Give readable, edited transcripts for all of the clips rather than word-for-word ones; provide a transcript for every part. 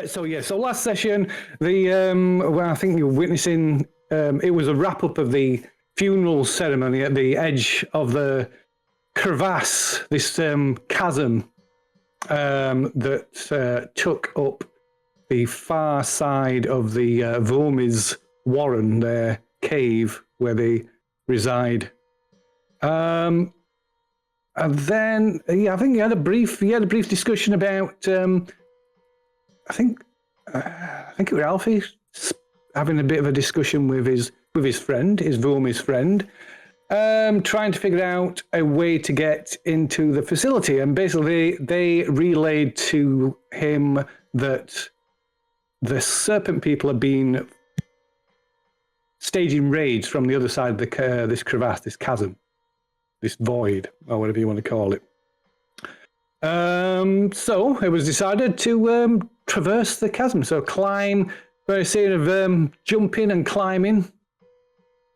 So last session, well, I think you're witnessing. It was a wrap up of the funeral ceremony at the edge of the crevasse, this chasm that took up the far side of the Vomi's warren, their cave where they reside. And then, I think you had a brief discussion about. I think it was Alfie having a bit of a discussion with his friend, his Vomi's friend, trying to figure out a way to get into the facility. And basically, they relayed to him that the Serpent people have been staging raids from the other side of this crevasse, this chasm, this void, or whatever you want to call it. So it was decided to traverse the chasm. So climb, very sort of jumping and climbing.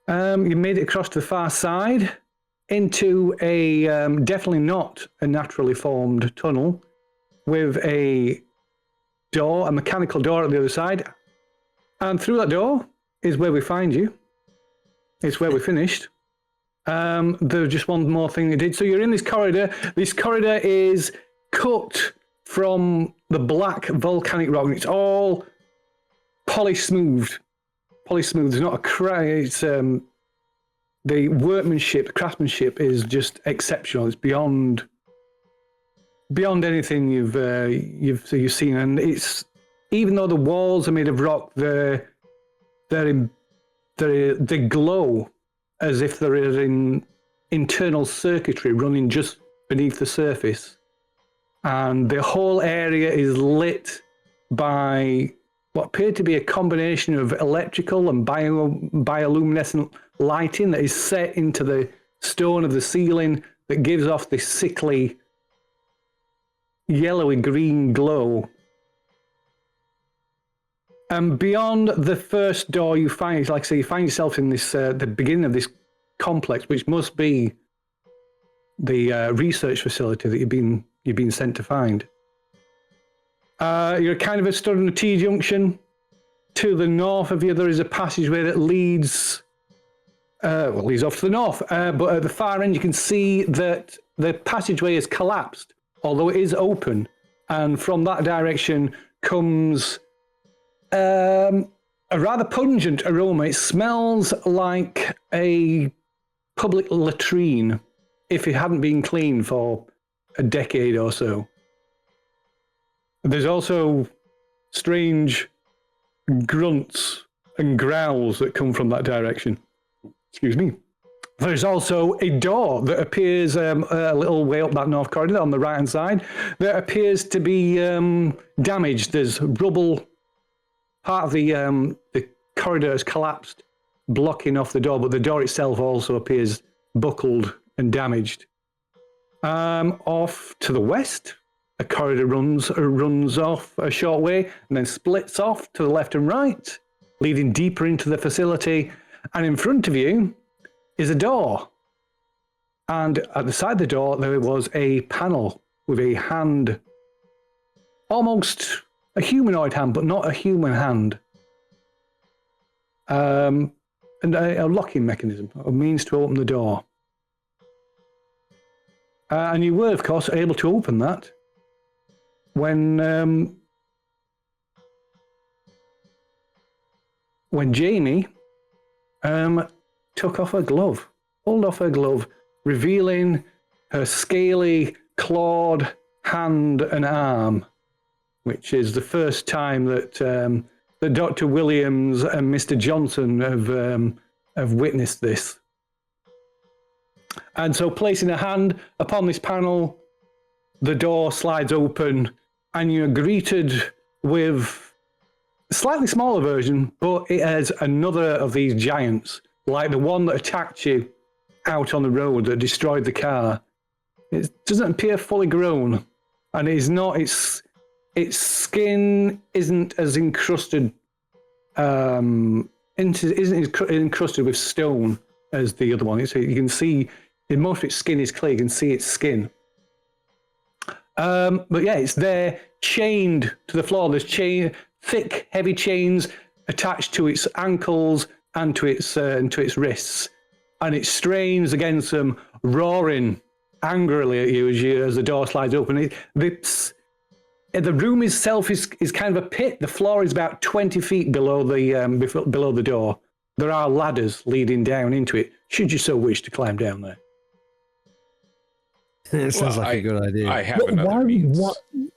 You made it across to the far side into a definitely not a naturally formed tunnel with a door, a mechanical door at the other side. And through that door is where we find you. It's where we finished. There's just one more thing they did. So you're in this corridor. This corridor is cut from the black volcanic rock. It's all polished smooth. There's not a crack. It's the workmanship, craftsmanship is just exceptional. It's beyond anything you've seen. And it's, even though the walls are made of rock, they glow as if there is an internal circuitry running just beneath the surface. And the whole area is lit by what appeared to be a combination of electrical and bioluminescent lighting that is set into the stone of the ceiling that gives off this sickly, yellowy green glow. And beyond the first door, you find, like I say, you find yourself in this the beginning of this complex, which must be the research facility that you've been sent to find. You're kind of stood on a T-junction. To the north of you, there is a passageway that leads off to the north. But at the far end, you can see that the passageway is collapsed, although it is open. And from that direction comes a rather pungent aroma. It smells like a public latrine if it hadn't been cleaned for a decade or so. There's also strange grunts and growls that come from that direction. Excuse me. There's also a door that appears a little way up that north corridor on the right-hand side that appears to be damaged. There's rubble. Part of the corridor has collapsed, blocking off the door, but the door itself also appears buckled and damaged. Off to the west, a corridor runs off a short way and then splits off to the left and right, leading deeper into the facility. And in front of you is a door. And at the side of the door, there was a panel with a hand, almost a humanoid hand, but not a human hand. And a locking mechanism, a means to open the door. And you were, of course, able to open that when Jamie took off her glove, pulled off her glove, revealing her scaly, clawed hand and arm, which is the first time that that Dr. Williams and Mr. Johnson have witnessed this. And so placing a hand upon this panel, the door slides open and you're greeted with a slightly smaller version, but it has another of these giants, like the one that attacked you out on the road that destroyed the car. It doesn't appear fully grown, and it is not, its skin isn't as encrusted, isn't encrusted with stone as the other one. So you can see, most of its skin is clear, you can see its skin. But yeah, it's there, chained to the floor. There's thick, heavy chains attached to its ankles and to its wrists, and it strains against them, roaring angrily at you as the door slides open. The room itself is kind of a pit. The floor is about 20 feet below the door. There are ladders leading down into it, should you so wish to climb down there. It sounds like a good idea. I have another means.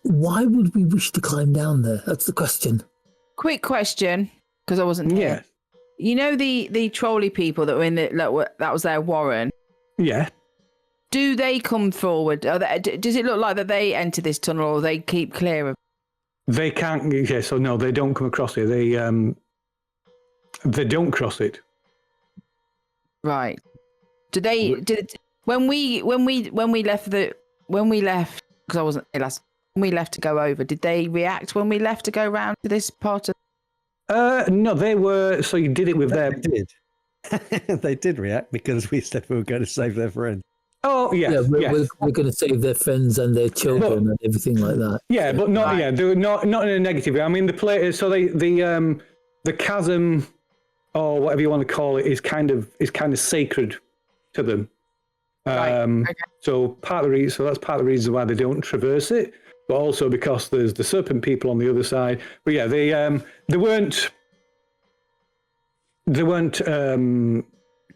Why would we wish to climb down there? That's the question. Quick question, because I wasn't here. Yeah. You know the trolley people that were in that was their warren? Yeah. Do they come forward? Does it look like that they enter this tunnel, or they keep clear of? They can't. Yeah, so no, they don't come across it. They don't cross it. Right. Do they? When we left because I wasn't here last. When we left to go over, did they react when we left to go round to this part of? No, they were. So you did it with them. They did. They did react because we said we were going to save their friend. Oh yeah, we're going to save their friends and their children and everything like that. Yeah, but not Right. yeah, they're not in a negative way. I mean, the chasm, or whatever you want to call it, is kind of sacred to them. Right. Okay. So that's part of the reason why they don't traverse it, but also because there's the serpent people on the other side. But yeah, they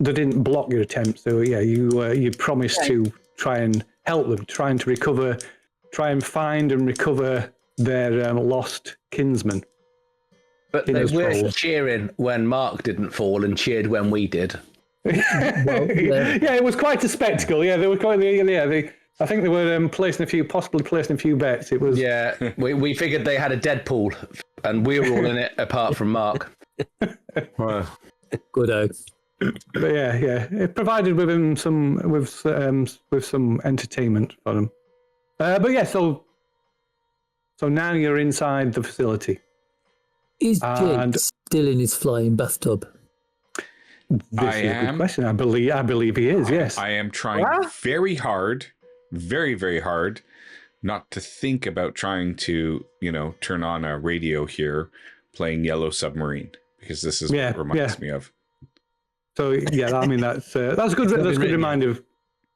didn't block your attempt. So yeah, you promised to try and help them, trying to recover, try and find and recover their lost kinsman. But they were cheering when Mark didn't fall and cheered when we did. Yeah, it was quite a spectacle. Yeah, they were quite. I think they were possibly placing a few bets. It was. Yeah, we figured they had a Deadpool, and we were all in it apart from Mark. Good out. But yeah, it provided with him some entertainment for them. But yeah, so now you're inside the facility. Is Jake still in his flying bathtub? This is a good question. I believe he is. Yes. I am trying very hard, very, very hard, not to think about trying to, turn on a radio here, playing Yellow Submarine, because this is what it reminds me of. So yeah, I mean that's a good reminder.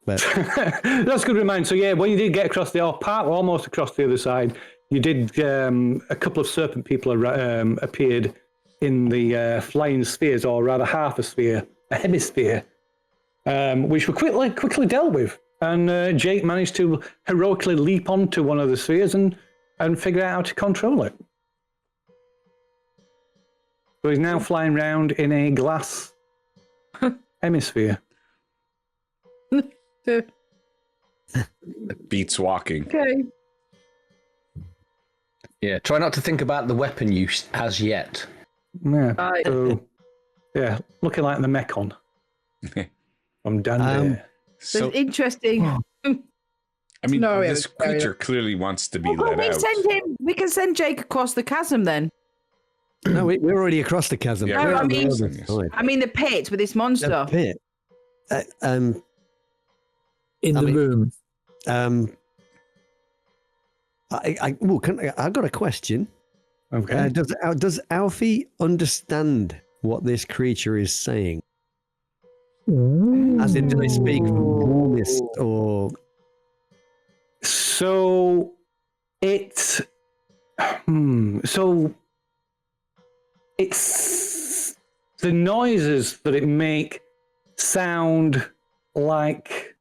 That's a good reminder. So yeah, when you did get across almost across the other side, you did a couple of serpent people appeared in the flying spheres, or rather half a sphere, a hemisphere, which were quickly dealt with. And Jake managed to heroically leap onto one of the spheres and figure out how to control it. So he's now flying around in a glass hemisphere. Beats walking. Okay. Yeah, try not to think about the weapon use as yet. Yeah. So, yeah, looking like the Mekon. I'm done there. So It's interesting. I mean, this creature clearly wants to be let out. We can send Jake across the chasm then. No, we're already across the chasm. Yeah, No, we're I mean- on the chasm, yes. I mean the pit with this monster. The pit. In the room. I've got a question. Okay. Does Alfie understand what this creature is saying? As in, do they speak warmest or? So it's the noises that it make sound like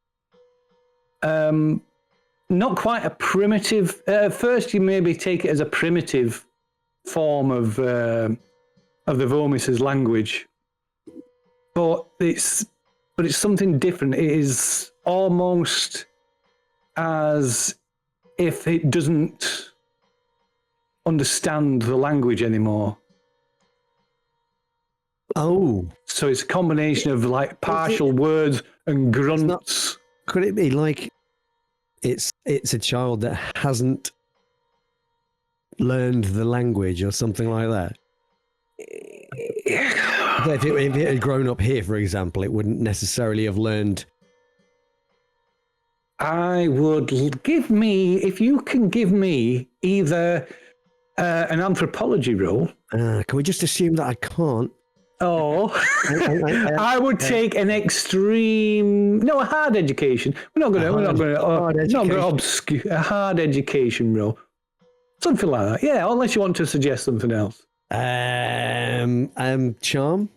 not quite a primitive. At first, you maybe take it as a primitive form of the Vomis's language, but it's something different. It is almost as if it doesn't understand the language anymore. Oh, So it's a combination of like partial words and grunts. could it be like it's a child that hasn't learned the language or something like that? If it had grown up here, for example, it wouldn't necessarily have learned I would if you can give me either an anthropology roll. Can we just assume that I can't? Oh, I would take a hard education. We're not going to obscure a hard education roll. Something like that. Yeah, unless you want to suggest something else. Charm.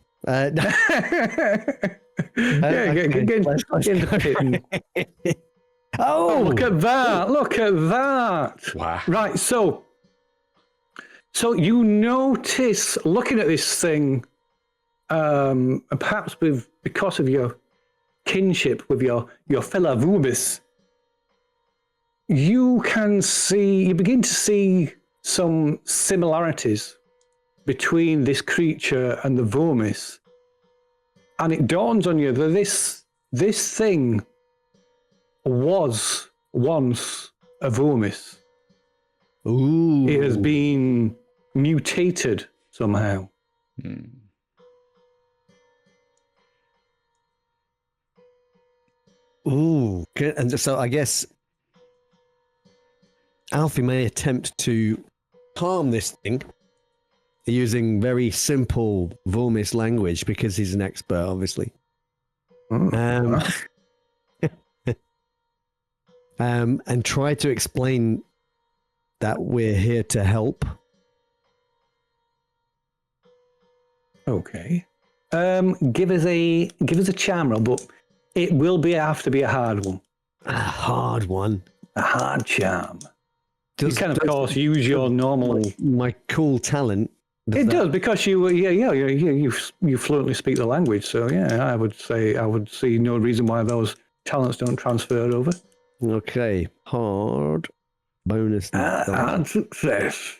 Oh, look at that! Look at that! Wow. Right, so you notice looking at this thing, perhaps because of your kinship with your fellow Vumis, you begin to see some similarities between this creature and the Vumis, and it dawns on you that this thing was once a Vumis. Ooh. It has been mutated somehow. Ooh. And so I guess Alfie may attempt to harm this thing using very simple Vumis language because he's an expert, obviously. And try to explain that we're here to help. Okay. Give us a charm roll, but it will have to be a hard one. A hard one. A hard charm. You can, of course, use your normal. My cool talent. It does because you fluently speak the language. So yeah, I would see no reason why those talents don't transfer over. Okay, hard bonus. Hard success.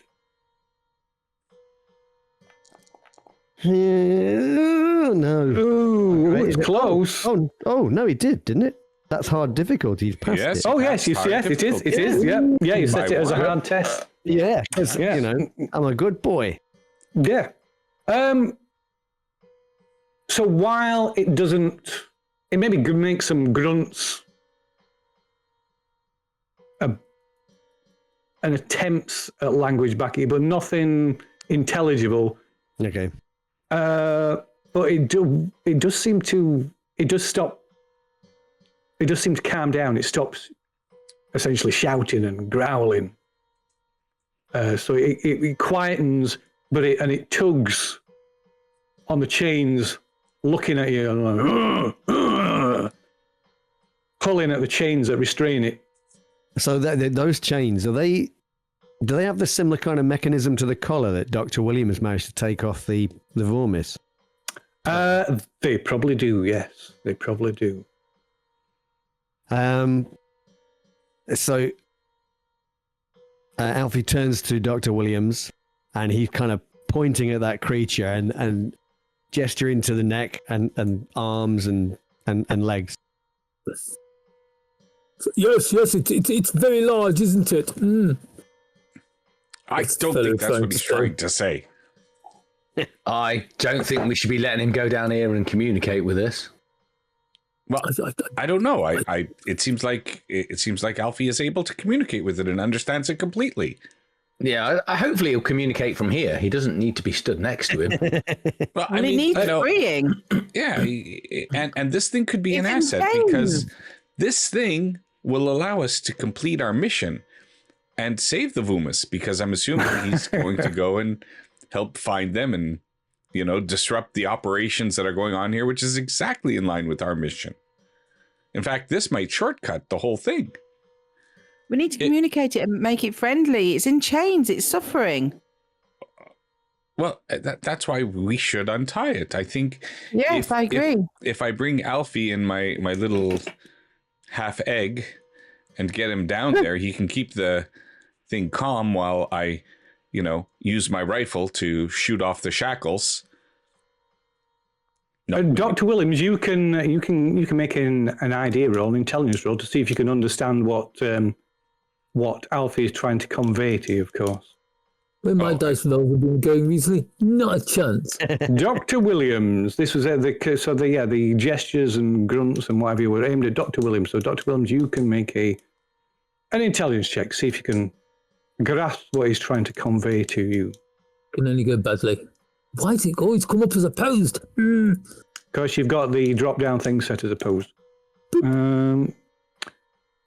No. Ooh, it's close. Oh, no, he didn't it? That's hard difficulty. He's passed it. Oh, yes, it is. Yeah, you set it as a hard test. Yeah, because, I'm a good boy. Yeah. So while it maybe makes some grunts and attempts at language back here, but nothing intelligible. Okay. But it does seem to stop. It does seem to calm down. It stops essentially shouting and growling. So it quietens, but it tugs on the chains, looking at you and like, pulling at the chains that restrain it. So those chains, do they have the similar kind of mechanism to the collar that Dr. Williams managed to take off the Vumis? They probably do, yes. They probably do. So Alfie turns to Dr. Williams and he's kind of pointing at that creature and gesturing to the neck and arms and legs. Yes, it's very large, isn't it? I don't think that's what he's trying to say. I don't think we should be letting him go down here and communicate with us. Well, I don't know. It seems like Alfie is able to communicate with it and understands it completely. Yeah, hopefully he'll communicate from here. He doesn't need to be stood next to him. Well, he needs freeing. Yeah, and this thing could be an asset because this thing will allow us to complete our mission and save the Vumis, because I'm assuming he's going to go and help find them and, disrupt the operations that are going on here, which is exactly in line with our mission. In fact, this might shortcut the whole thing. We need to communicate it and make it friendly. It's in chains. It's suffering. Well, that's why we should untie it. I think. Yes, I agree. If I bring Alfie in my little half egg and get him down there, he can keep the thing calm while I, use my rifle to shoot off the shackles. Dr. Williams, you can make an idea roll, an intelligence roll, to see if you can understand what Alfie is trying to convey to you, of course. When my dice rolls have been going recently, not a chance. Dr. Williams. This was the gestures and grunts and whatever were aimed at Dr. Williams. So Dr. Williams, you can make an intelligence check. See if you can grasp what he's trying to convey to you. Can only go badly. Why does it always come up as opposed? Because you've got the drop-down thing set as opposed.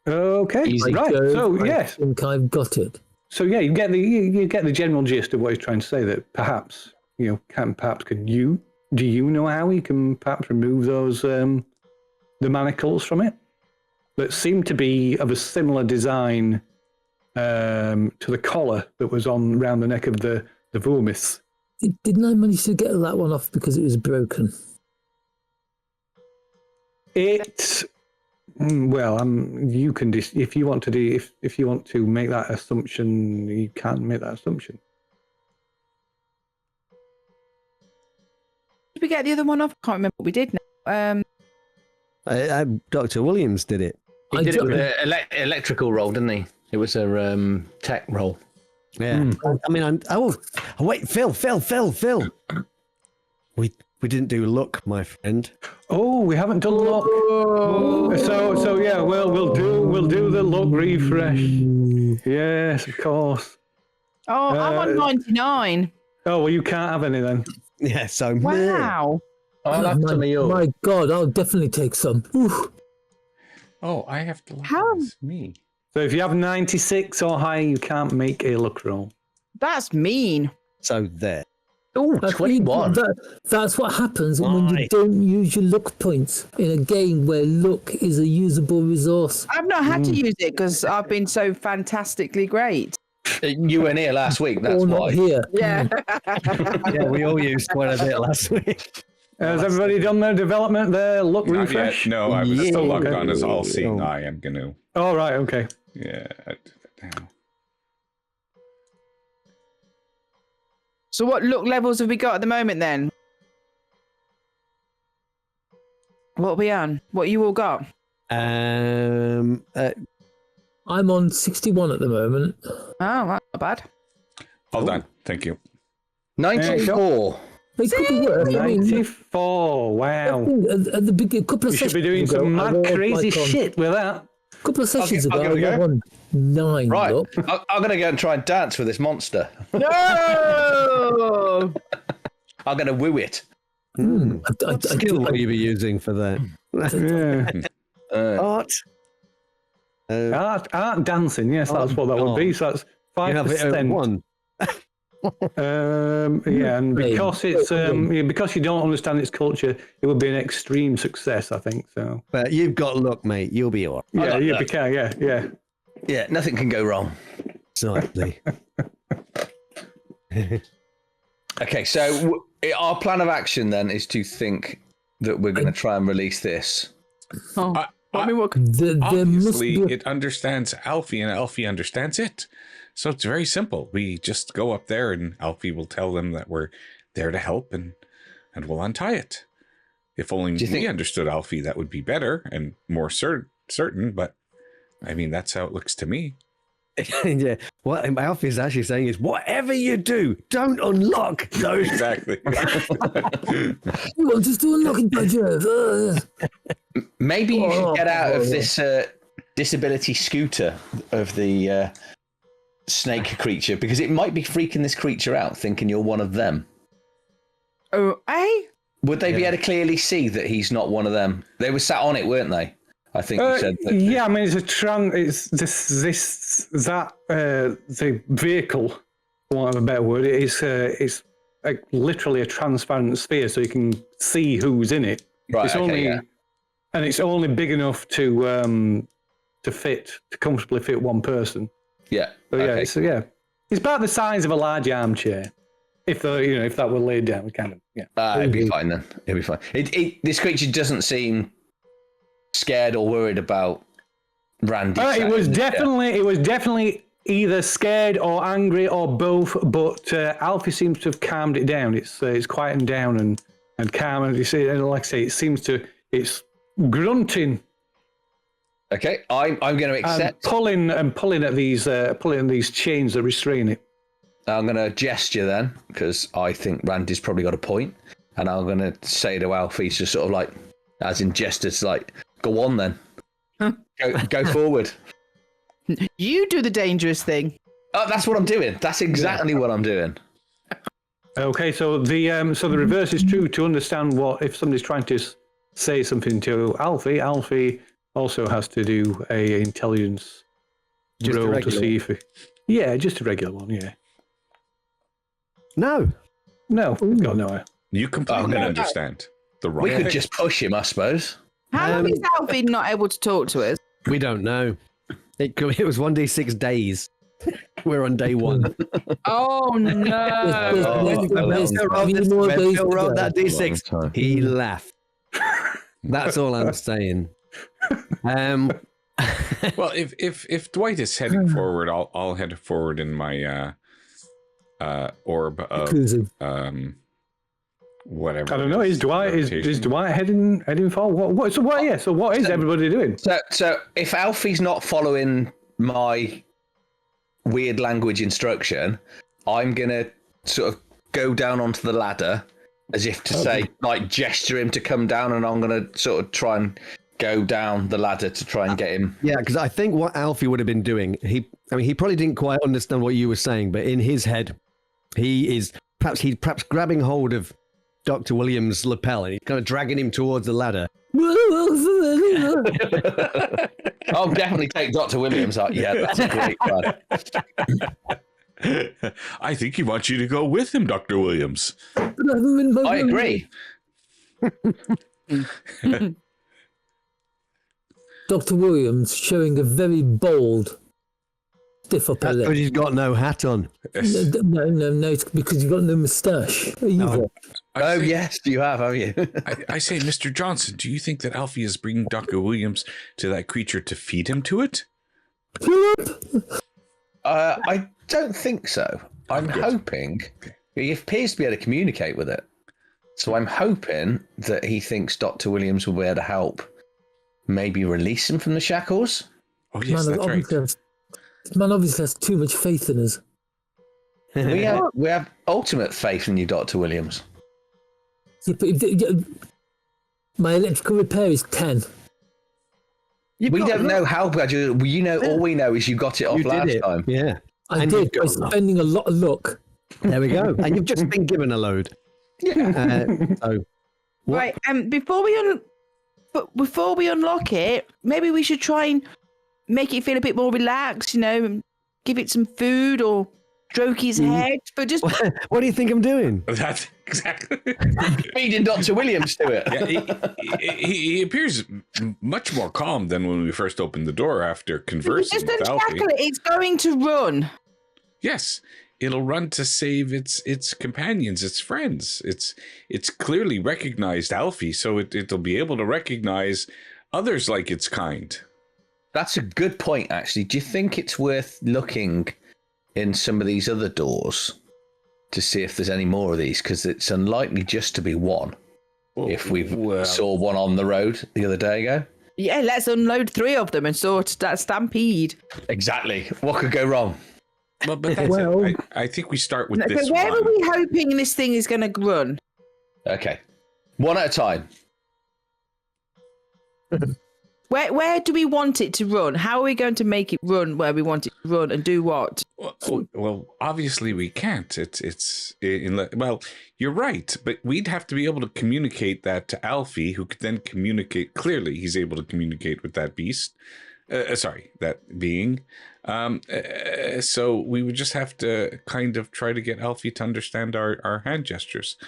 Okay, Easy. right. So yes, I think I've got it. So yeah, you get the general gist of what he's trying to say. That perhaps do you know how he can perhaps remove those the manacles from it that seem to be of a similar design to the collar that was on around the neck of the Vormith. Didn't I manage to get that one off because it was broken? You can if you want to make that assumption, you can make that assumption. Did we get the other one off? I can't remember what we did now. Dr. Williams did it. He did it with an electrical roll, didn't he? It was a tech roll. Yeah. I mean, wait, Phil. We didn't do luck, my friend. Oh, we haven't done luck. So yeah, well, we'll do the luck refresh. Yes, of course. Oh, I'm on 99. Oh well, you can't have any then. Yeah. So Wow. I'll have some of yours. My God, I'll definitely take some. Oof. Oh, I have to. It's me. So if you have 96 or higher, you can't make a luck roll. That's mean. So there. Oh, 21. That's what happens when you don't use your luck points in a game where luck is a usable resource. I've not had to use it because I've been so fantastically great. You weren't here last week, that's Or why. not here. Yeah. Yeah, we all used quite a bit last week. Has everybody done their development, their luck Not refresh? yet. No, I was still logged Okay. on as all-seeing eye. I'm going to... Oh, right, okay. Yeah, I did it now. So what luck levels have we got at the moment then? What are we on? What you all got? I'm on 61 at the moment. Oh, that's not bad. All done. Thank you. 94. It could be worse. I mean, 94, wow. at the beginning, a couple of You should sessions be doing ago, some I mad, rolled crazy like on- shit with that. A couple of sessions I'll ago, give it I a got on 9 Right, luck. I'm going to go and try and dance with this monster. No! I'm going to woo it. What skill will you be using for that? Yeah. Art dancing, yes, that's what that would be. So that's You have it at 5%. 1. Yeah, and because it's because you don't understand its culture, it would be an extreme success, I think. So But you've got luck, mate. You'll be all right. yeah, like you that. became, yeah. Yeah, nothing can go wrong. Slightly. Okay, so our plan of action then is to think that we're going to try and release this. Oh, I mean, what? There must Obviously, be it understands Alfie and Alfie understands it. So it's very simple. We just go up there and Alfie will tell them that we're there to help and we'll untie it. If only we understood Alfie, that would be better and more certain. But I mean, that's how it looks to me. Yeah. What Alfie is actually saying is, whatever you do, don't unlock those. Exactly. Well, just do a looking budget. Maybe you should get out of this disability scooter of the snake creature, because it might be freaking this creature out, thinking you're one of them. Oh, eh? Would they be able to clearly see that he's not one of them? They were sat on it, weren't they? I think you said that. Yeah, I mean, it's the vehicle, for want of a better word, it's like literally a transparent sphere, so you can see who's in it. Right, It's okay, only, yeah. and it's only big enough to comfortably fit one person. Yeah. So yeah, Okay. it's about the size of a large armchair. If that were laid down, kind of, yeah. It'd be fine then. It'd be fine. This creature doesn't seem scared or worried about Randy. It was definitely either scared or angry or both. But Alfie seems to have calmed it down. It's quietened down and calm. And you see, and like I say, it's grunting. Okay, I'm going to accept. And pulling at these chains that restrain it. I'm going to gesture then, because I think Randy's probably got a point, and I'm going to say to Alfie, just sort of like, as in gestures, like, go on then. Go forward. You do the dangerous thing. Oh, that's what I'm doing. That's exactly what I'm doing. Okay, so the reverse is true. To understand what if somebody's trying to say something to Alfie, Alfie also has to do a intelligence roll to see if. Just a regular one. Yeah. No. God, no. You completely understand the wrong. We could just push him, I suppose. How long is Alfie not able to talk to us? We don't know. It was 1d6 days. We're on day 1. Oh no! When Phil rolled that d6, he laughed. That's all I'm saying. Well, if Dwight is heading forward, I'll head forward in my orb of whatever. I don't know. Is Dwight heading forward? So what is everybody doing? So if Alfie's not following my weird language instruction, I'm gonna sort of go down onto the ladder as if to say, like, gesture him to come down, and I'm gonna sort of try and go down the ladder to try and get him. Yeah, because I think what Alfie would have been doing, he probably didn't quite understand what you were saying, but in his head, he's perhaps grabbing hold of Dr. Williams' lapel and he's kind of dragging him towards the ladder. I'll definitely take Dr. Williams out. Yeah, that's a great plan. I think he wants you to go with him, Dr. Williams. I agree. Dr. Williams showing a very bold, stiff upper That's lip. because he's got no hat on. No, it's because you've got no moustache. Yes, you have, haven't you? I say, Mr. Johnson, do you think that Alfie is bringing Dr. Williams to that creature to feed him to it? I don't think so. I'm hoping he appears to be able to communicate with it. So I'm hoping that he thinks Dr. Williams will be able to help maybe release him from the shackles. Oh, yes, that's right. This man obviously has too much faith in us. We have ultimate faith in you, Dr. Williams. Yeah, but my electrical repair is 10. We don't know how bad you know. All we know is you got it off last time. Yeah. I did by spending a lot of luck. There we go. And you've just been given a load. Yeah. Right. Before we unlock it, maybe we should try and make it feel a bit more relaxed. You know, give it some food or stroke his head. But just what do you think I'm doing? That's exactly feeding Dr. Williams to it. Yeah, he appears much more calm than when we first opened the door after conversing with Alfie. It's going to run. Yes, it'll run to save its companions, its friends. It's clearly recognized Alfie, so it'll be able to recognize others like its kind. That's a good point, actually. Do you think it's worth looking in some of these other doors to see if there's any more of these? Because it's unlikely just to be one. If we saw one on the road the other day ago. Yeah, let's unload 3 of them and sort that stampede. Exactly. What could go wrong? But that's it. I think we start with this where one. are we hoping this thing is going to run? Okay. One at a time. Where do we want it to run? How are we going to make it run where we want it to run and do what? Well, obviously we can't. Well, you're right, but we'd have to be able to communicate that to Alfie, who could then communicate. Clearly, he's able to communicate with that beast. That being. So we would just have to kind of try to get Alfie to understand our hand gestures.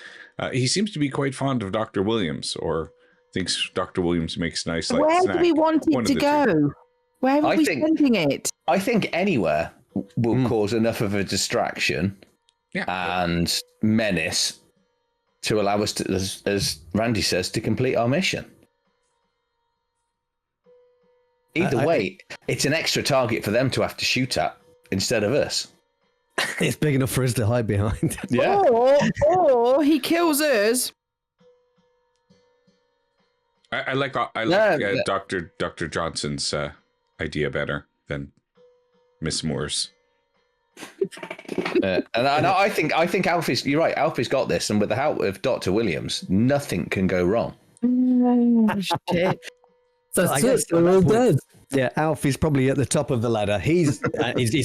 He seems to be quite fond of Dr. Williams, or thinks Dr. Williams makes nice. Like, where snack. do we want it to go? Where are we sending it? I think anywhere will cause enough of a distraction and menace to allow us to, as Randy says, to complete our mission. Either way, it's an extra target for them to have to shoot at instead of us. It's big enough for us to hide behind. Yeah. Or he kills us. I like Dr. Johnson's idea better than Miss Moore's. And I think Alfie's. You're right. Alfie's got this, and with the help of Dr. Williams, nothing can go wrong. Shit. That's it. We're all dead. Yeah, Alfie's probably at the top of the ladder. He's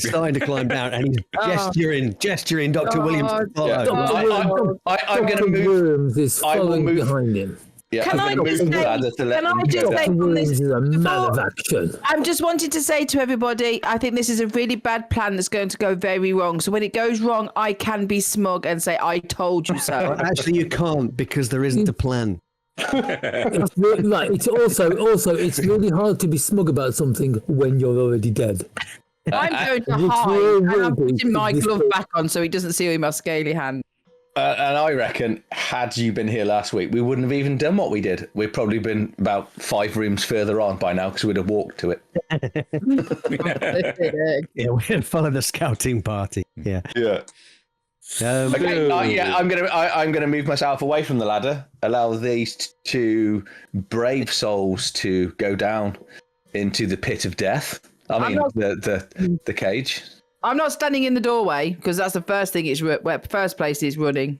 starting to climb down, and he's gesturing Dr. Williams to follow. I'm going to Dr. move. Williams is following behind him. Yeah, Can I just say? Can I just say? Dr. on Williams this- is a man of action. I'm just wanting to say to everybody, I think this is a really bad plan that's going to go very wrong. So when it goes wrong, I can be smug and say, I told you so. Well, actually, you can't because there isn't a plan. It's it's really hard to be smug about something when you're already dead. I'm going to Which hide will and I'm be putting my this glove will- back on so he doesn't see me with my scaly hand. And I reckon, had you been here last week, we wouldn't have even done what we did. We'd probably been about 5 rooms further on by now because we'd have walked to it. Yeah, we'll follow the scouting party. Yeah. Yeah. Okay, I'm gonna move myself away from the ladder. Allow these two brave souls to go down into the pit of death. The cage. I'm not standing in the doorway because that's the first thing. First place is running.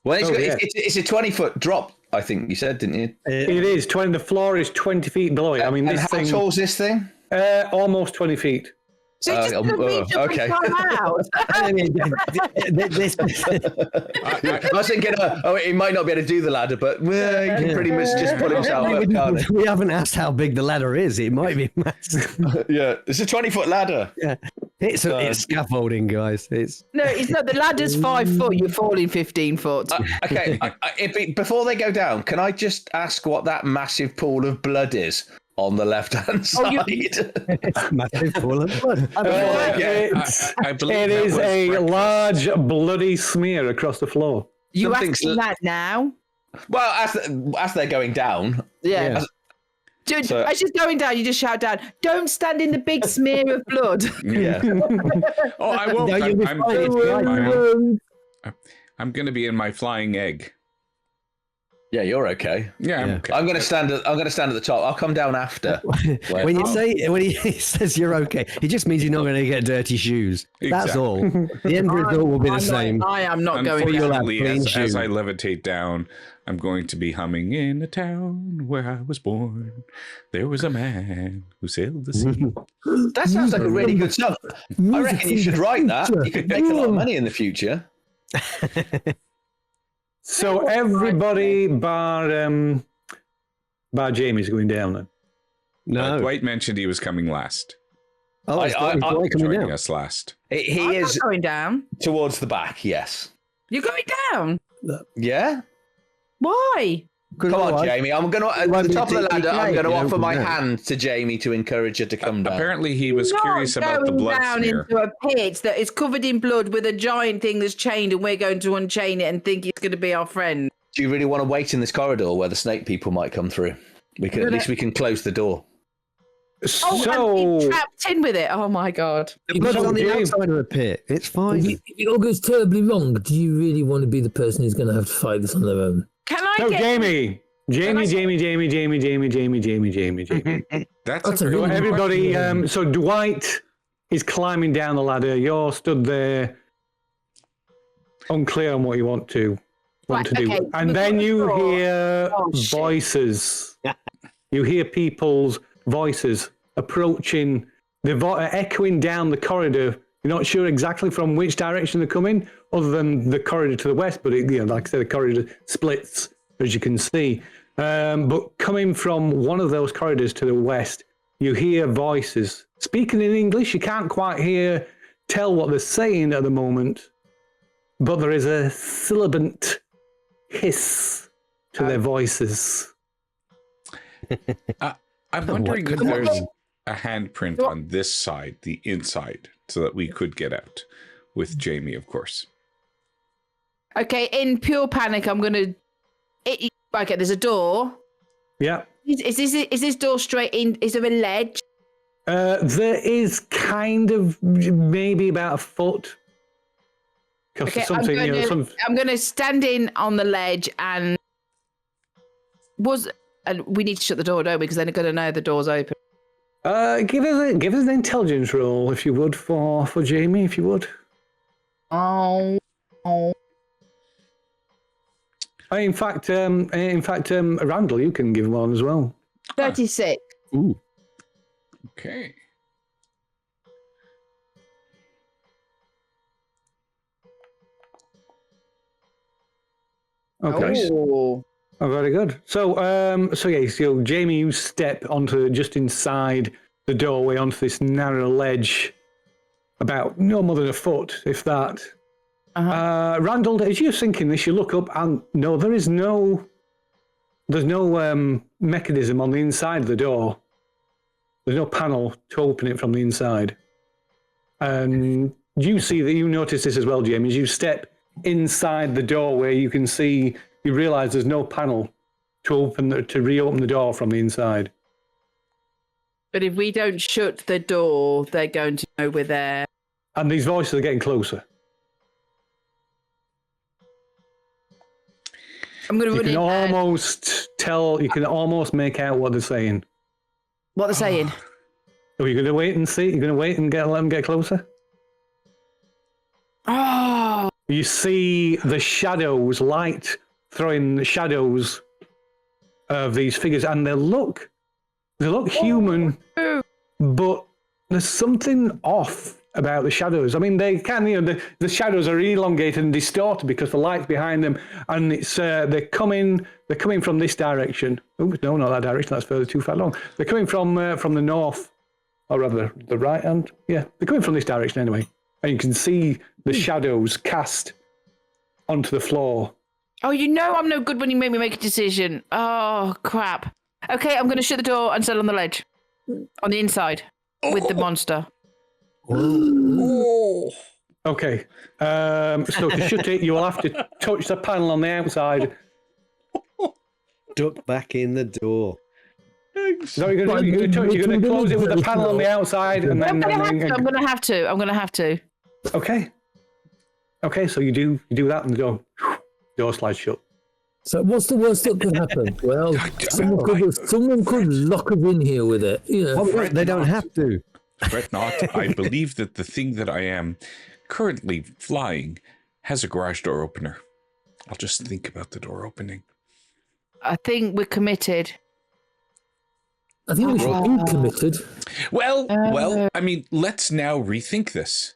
Well, it's a 20-foot drop. I think you said, didn't you? It is 20. The floor is 20 feet below it. I mean, And this how thing tall is this thing? almost 20 feet. So it's just going to reach up okay. and climb out. I was thinking, he might not be able to do the ladder, but he can pretty much just pull himself up, can't he? We haven't asked how big the ladder is. It might be massive. Yeah, it's a 20-foot ladder. Yeah. It's scaffolding, guys. No, it's not. The ladder's 5 foot. You're falling 15 foot. Okay, before they go down, can I just ask what that massive pool of blood is on the left-hand side? It's massive full of blood. I believe It that is was a breakfast. large bloody smear across the floor. You something's asking that now? Well, as they're going down, Yeah. Dude, So- as she's going down, you just shout down, don't stand in the big smear of blood. yeah. Oh, I won't. No, you'll be I'm fine. It's fine. I'm going to be in my flying egg. Yeah, you're okay. Yeah, I'm Yeah. okay. I'm going to stand at the top. I'll come down after. When he says you're okay, it just means you're not going to get dirty shoes. That's Exactly. all. The end result will be the I'm same. I am not going Unfortunately, down. have Unfortunately, clean as shoes. I levitate down, I'm going to be humming in a town where I was born. There was a man who sailed the sea. That sounds like a really good song. I reckon you should write that. You could make a lot of money in the future. So everybody bar Jamie's going down then. No. Dwight mentioned he was coming last. Oh, it's I- Dwight coming Joining down. us last. He I'm is not going down. towards the back, yes. You're going down? Yeah? Why? Come on, Jamie. I'm going to, at won't the be top of the ladder, I'm going to you offer don't my know. hand to Jamie to encourage her to come down. Apparently, he was You're curious about the going blood down smear. into a pit that is covered in blood with a giant thing that's chained, and we're going to unchain it and think it's going to be our friend. Do you really want to wait in this corridor where the snake people might come through? At least we can close the door. Oh, So and be trapped in with it. Oh my god. The blood's on the James- outside of the pit. It's fine. If it all goes terribly wrong, do you really want to be the person who's going to have to fight this on their own? Can I no, get Jamie. Jamie. That's That's a a really So very everybody, so Dwight is climbing down the ladder. You're stood there, unclear on what you want to Right, do. okay, And we've then got the you door. hear Oh, shit. voices. You hear people's voices approaching, echoing down the corridor. You're not sure exactly from which direction they're coming, other than the corridor to the west. But like I said, the corridor splits, as you can see. But coming from one of those corridors to the west, you hear voices speaking in English. You can't quite tell what they're saying at the moment, but there is a sibilant hiss to their voices. I'm wondering if there's a handprint on this side, the inside, so that we could get out with Jamie, of course. Okay, in pure panic, I'm gonna. Okay, there's a door. Yeah. Is this door straight in? Is there a ledge? There is kind of maybe about a foot. Because Okay, I'm gonna stand in on the ledge and we need to shut the door, don't we? Because they're gonna know the door's open. Give us an intelligence roll, if you would, for Jamie, if you would. Oh. In fact, Randall, you can give one as well. 36. Ooh. Okay. Okay. Oh. Oh, very good. So Jamie, you step onto just inside the doorway onto this narrow ledge, about no more than a foot, if that. Randall, as you're thinking this, you look up and no, there's no mechanism on the inside of the door. There's no panel to open it from the inside. And you notice this as well, Jamie. As you step inside the doorway, you realize there's no panel to reopen the door from the inside. But if we don't shut the door, they're going to know we're there. And these voices are getting closer. I'm going to run in. You can almost make out what they're saying. What they're saying? Are you going to wait and see? You're going to wait and let them get closer? Oh. You see the shadows, light throwing the shadows of these figures, and they look human, but there's something off about the shadows. I mean, they can, the shadows are elongated and distorted because the light's behind them, and it's they're coming from this direction. Oh no, not that direction. That's further too far along. They're coming from the north, or rather the right hand. Yeah, they're coming from this direction anyway, and you can see the shadows cast onto the floor. Oh, I'm no good when you make me make a decision. Oh, crap. Okay, I'm going to shut the door and sit on the ledge. On the inside. With the monster. Okay. So to shut it, you will have to touch the panel on the outside. Duck back in the door. So you're going to close it with the panel on the outside, and then I'm going to have to. Okay. Okay, so you do that, and the door slides shut. So what's the worst that could happen? Well, someone could lock us in here with it. They don't have to. Fret not. I believe that the thing that I am currently flying has a garage door opener. I'll just think about the door opening. I think we're committed. I think we should be committed. Well, I mean, let's now rethink this.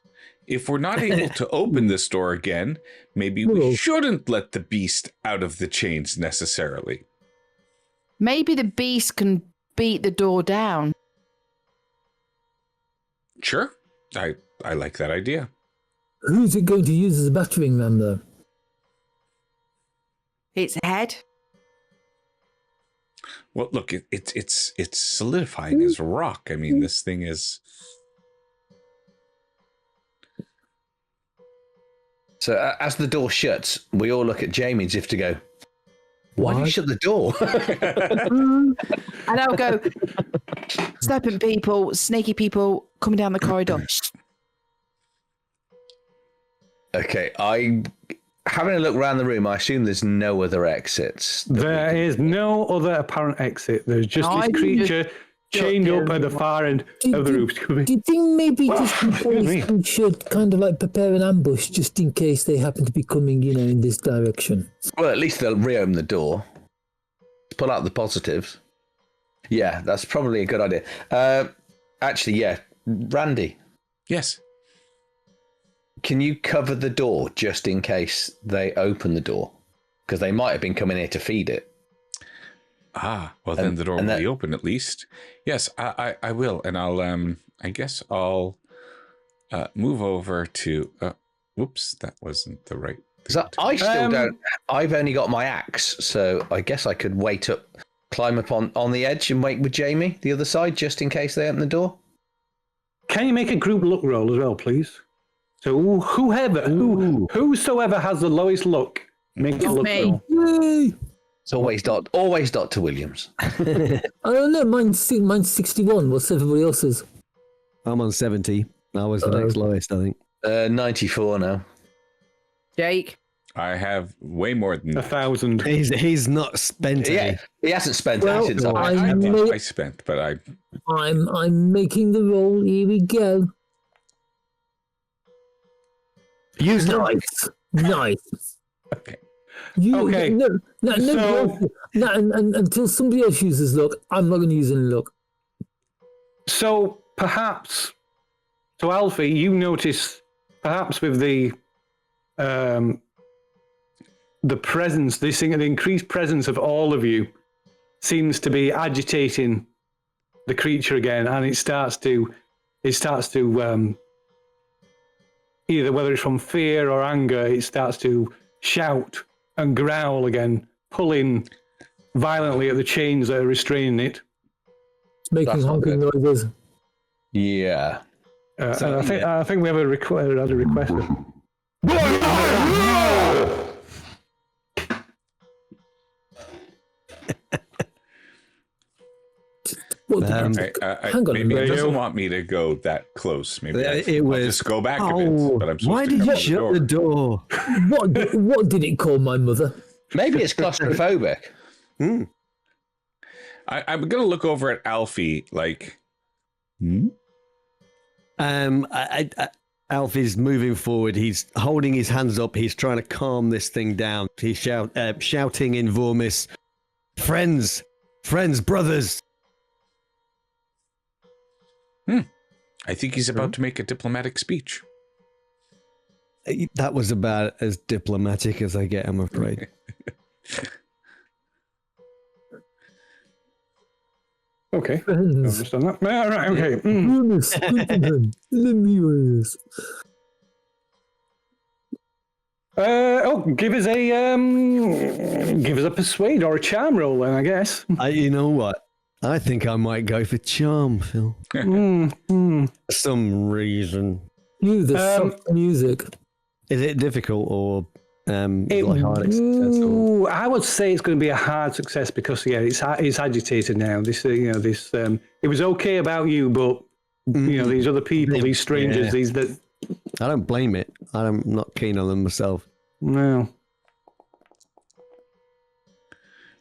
If we're not able to open this door again, maybe we shouldn't let the beast out of the chains necessarily. Maybe the beast can beat the door down. Sure. I like that idea. Who's it going to use as a battering ram, though? Its head. Well, look, it's solidifying as rock. I mean, this thing is. So as the door shuts, we all look at Jamie as if to go, why do you shut the door? And I'll go, Serpent people, snaky people coming down the corridor. Okay, I'm having a look around the room. I assume there's no other exits. There is no other apparent exit. There's just this creature chained up at the far end of the roof. Do you think maybe just in case we should kind of like prepare an ambush just in case they happen to be coming, in this direction? Well, at least they'll reopen the door. Pull out the positives. Yeah, that's probably a good idea. Actually, yeah. Randy. Yes. Can you cover the door just in case they open the door? Because they might have been coming here to feed it. Well, then the door will be open at least. Yes, I will. And I'll, I guess I'll move over to, whoops, that wasn't the right. So I still don't, I've only got my axe. So I guess I could climb up on the edge and wait with Jamie, the other side, just in case they open the door. Can you make a group luck roll as well, please? So whosoever has the lowest luck, make a luck roll. Yay! It's always Dr. Williams. I don't know. Mine's 61. What's everybody else's? I'm on 70. I was the next lowest, I think. 94 now. Jake? I have way more than 1,000. He's not spent Yeah, any. he hasn't spent Well, any since I spent, but I'm making the roll. Here we go. Use Nice. okay. Okay. No, until somebody else uses luck, I'm not going to use any luck. So perhaps, so Alfie, you notice perhaps with the presence, this thing, the increased presence of all of you seems to be agitating the creature again, and it starts to either whether it's from fear or anger, it starts to shout and growl again, pulling violently at the chains that are restraining it. It's making That's not honking noises. Yeah. And I think we have a request. Hang on. Maybe it doesn't want me to go that close. Maybe I'll just go back a bit. But I'm supposed why to did come you out shut the door? What did it call my mother? Maybe it's claustrophobic. I'm gonna look over at Alfie like. Alfie's moving forward. He's holding his hands up. He's trying to calm this thing down. He's shouting in Vormis, friends, brothers. I think he's about to make a diplomatic speech. That was about as diplomatic as I get, I'm afraid. Okay. Friends. Understand that. All right, okay. Give us a persuade or a charm roll then, I guess. You know what? I think I might go for charm, Phil. For some reason. The soft music. Is it difficult or like hard success? I would say it's going to be a hard success because it's agitated now. This it was okay about you, but these other people, these strangers, these that. I don't blame it. I'm not keen on them myself. No.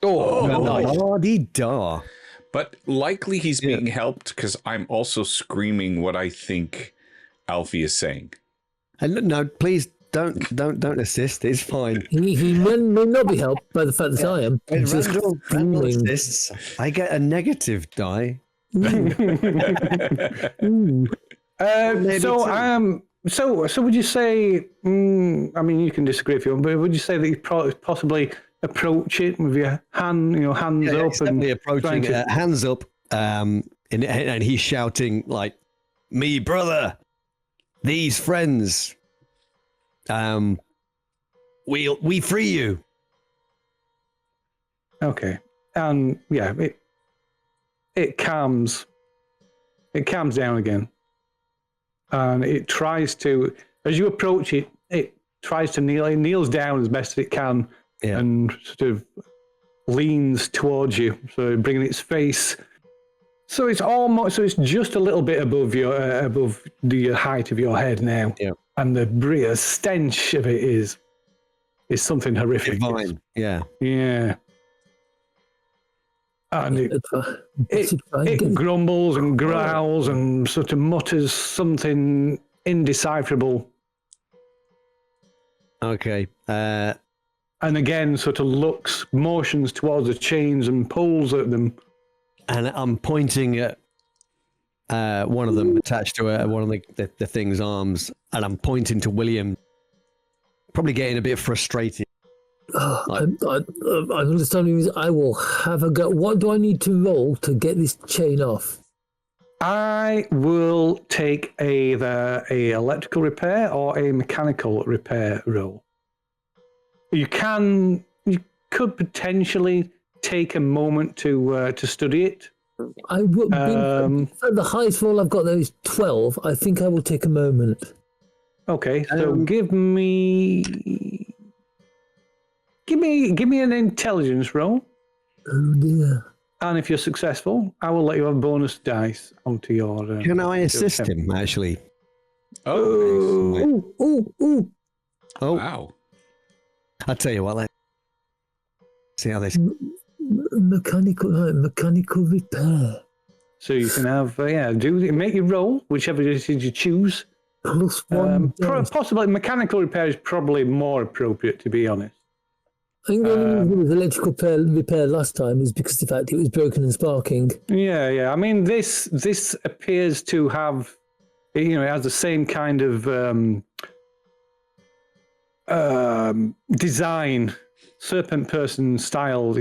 La-di-da. But likely he's being helped because I'm also screaming what I think Alfie is saying. And no, please don't assist. It's fine. He may not be helped by the fact that I am. When Just Randall screaming. assists, I get a negative die. So would you say? I mean, you can disagree if you want, but would you say that you possibly approach it with your hands up He's and definitely approaching it, hands up, and he's shouting like, "Me brother, these friends, we free you." Okay, and it calms down again, and it tries to, as you approach it, it tries to kneel. It kneels down as best it can. Yeah. And sort of leans towards you, so bringing its face. So it's just a little bit above the height of your head now. Yeah. And the stench of it is something horrific. Divine. Yeah. Yeah. And it grumbles and growls and sort of mutters something indecipherable. Okay. And again, sort of motions towards the chains and pulls at them. And I'm pointing at one of them attached to one of the thing's arms, and I'm pointing to William, probably getting a bit frustrated. I understand. I will have a go. What do I need to roll to get this chain off? I will take either a electrical repair or a mechanical repair roll. You could potentially take a moment to study it. I would. The highest roll I've got there is 12. I think I will take a moment. Okay, so give me an intelligence roll. Oh dear. And if you're successful, I will let you have bonus dice onto your. Can I assist him actually? Oh, nice. Oh! Wow. I'll tell you what. Let's see how this. Mechanical repair. So you can have make your roll, whichever it is you choose. +1 dice. Possibly mechanical repair is probably more appropriate, to be honest. I think the only reason it was electrical repair last time is because of the fact it was broken and sparking. Yeah. I mean, this appears to have, it has the same kind of design, serpent person style,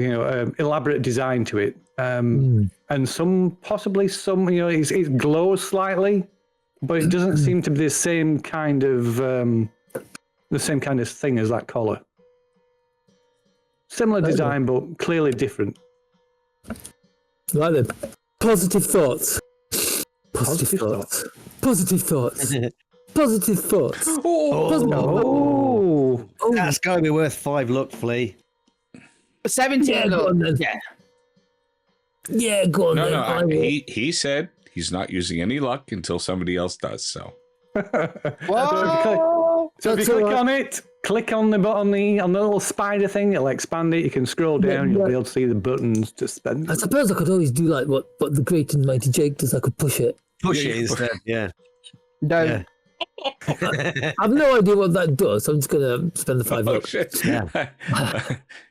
elaborate design to it. And possibly some, it glows slightly, but it doesn't seem to be the same kind of thing as that collar. Similar design, but clearly different. Right then. Positive thoughts. Positive thoughts. Positive thoughts. Positive thoughts. Oh, That's going to be worth 5 luck, Flea. 17 Yeah, go look. on then. Yeah. Yeah, go on then. I No. will. He said he's not using any luck until somebody else does. So Whoa! So if you click on the little spider thing, it'll expand it. You can scroll down, you'll be able to see the buttons to spend. I suppose I could always do like what the great and mighty Jake does. I could push it. Push it instead. Yeah. No. Yeah. I have no idea what that does. So I'm just going to spend the 5 oh, luck. shit.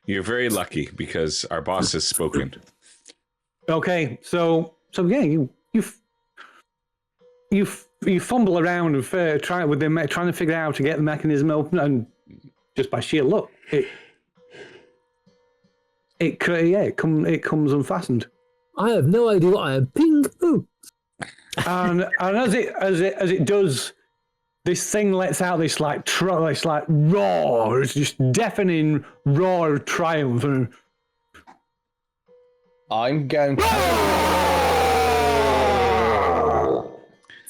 You're very lucky because our boss has spoken. Okay, so yeah, you fumble around and trying to figure out how to get the mechanism open, and just by sheer luck, it comes unfastened. I have no idea what I am. Ping. Ooh. And as it does, this thing lets out this like roar. It's just deafening roar of triumph. And I'm going to.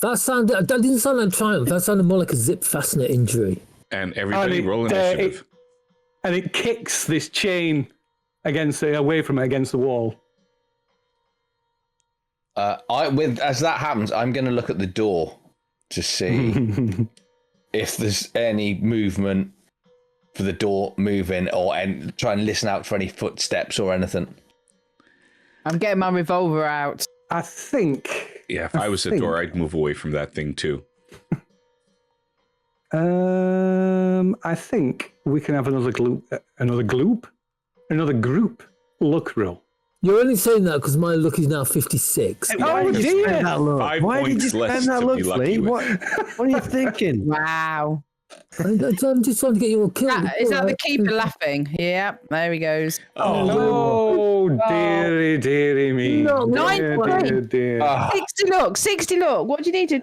That didn't sound like triumph. That sounded more like a zip fastener injury. And everybody roll initiative. And it kicks this chain away from it against the wall. As that happens, I'm going to look at the door to see if there's any movement for the door moving, and try and listen out for any footsteps or anything. I'm getting my revolver out. I think. Yeah, if I was a door, I'd move away from that thing too. I think we can have another group look roll. You're only saying that because my luck is now 56. Oh dear! Why did you spend that look, Flea? What are you thinking? Wow. I'm just trying to get you all killed. Is that the keeper laughing? Yeah, there he goes. Oh, dearie me. No, Dear. 60 look. What do you need to...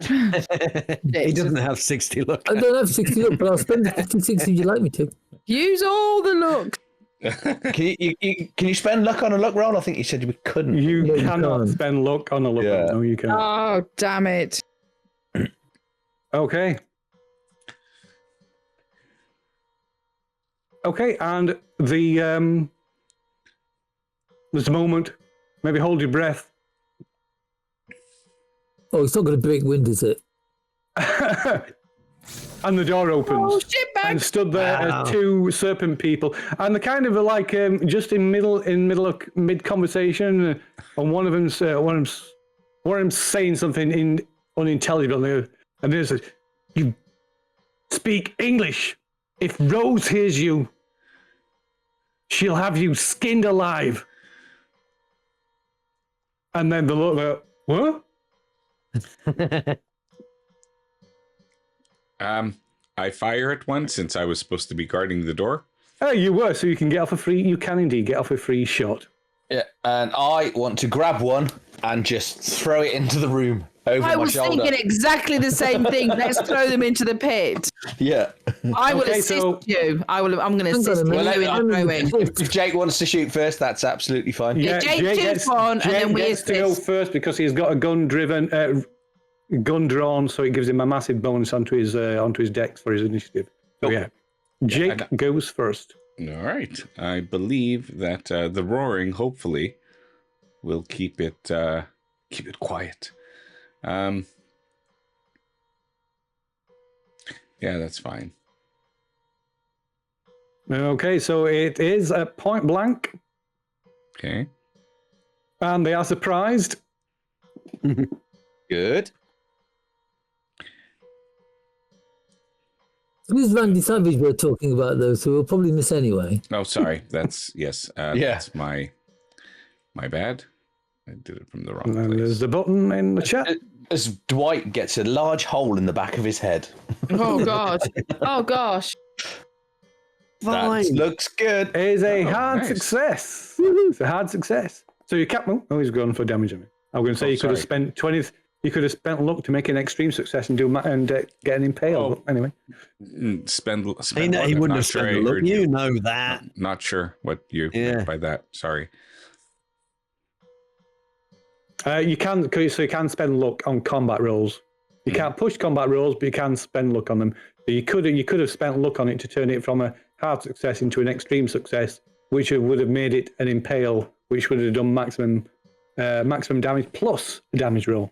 He doesn't have 60 luck. I don't have 60 luck, but I'll spend the 56 if you like me to. Use all the look. Can you spend luck on a luck roll? I think you said we couldn't. You you cannot can't. spend luck on a look roll. No, you can't. Oh, damn it. Okay, and there's a moment. Maybe hold your breath. Oh, it's not going to break wind, is it? And the door opens. Oh, shitbag. And stood there are 2 serpent people, and they're kind of like just in mid conversation, and one of them's saying something unintelligible, and they said, "You speak English. If Rose hears you, she'll have you skinned alive." And then the look, what? I fire at one since I was supposed to be guarding the door. Oh, you were, so you can get off a free. You can indeed get off a free shot. Yeah, and I want to grab one and just throw it into the room over my I was shoulder. thinking exactly the same thing. Let's throw them into the pit. Yeah. I will Okay, assist so- you. I'm going to assist you Well, in throwing. If Jake wants to shoot first, that's absolutely fine. Yeah, Jake shoots one, and Jake then we gets to go assist. first because he's got a gun drawn, so it gives him a massive bonus onto his dex for his initiative. So yeah, Jake goes first. All right. I believe that the roaring, hopefully, will keep it quiet. Yeah, that's fine. Okay, so it is at point blank, Okay. and they are surprised. Good. Who's Randy Savage we're talking about, though? So we'll probably miss anyway. Oh, sorry. That's yes. Yeah. That's my bad. I did it from the wrong And place. there's the button in the chat. As Dwight gets a large hole in the back of his head. Oh God. Oh gosh. That looks good. It is a hard nice. success. It's a hard success. So your cap. Oh, he's gone for damage on me. I was going to say you could have spent 20. You could have spent luck to make an extreme success and get an impale. But anyway, Spend He luck. wouldn't Not have sure spent I the look. heard You know that. Not sure what you meant by that. Sorry. you can spend luck on combat rolls. You can't push combat rolls, but you can spend luck on them. So you could have spent luck on it to turn it from a hard success into an extreme success, which would have made it an impale, which would have done maximum damage plus a damage roll.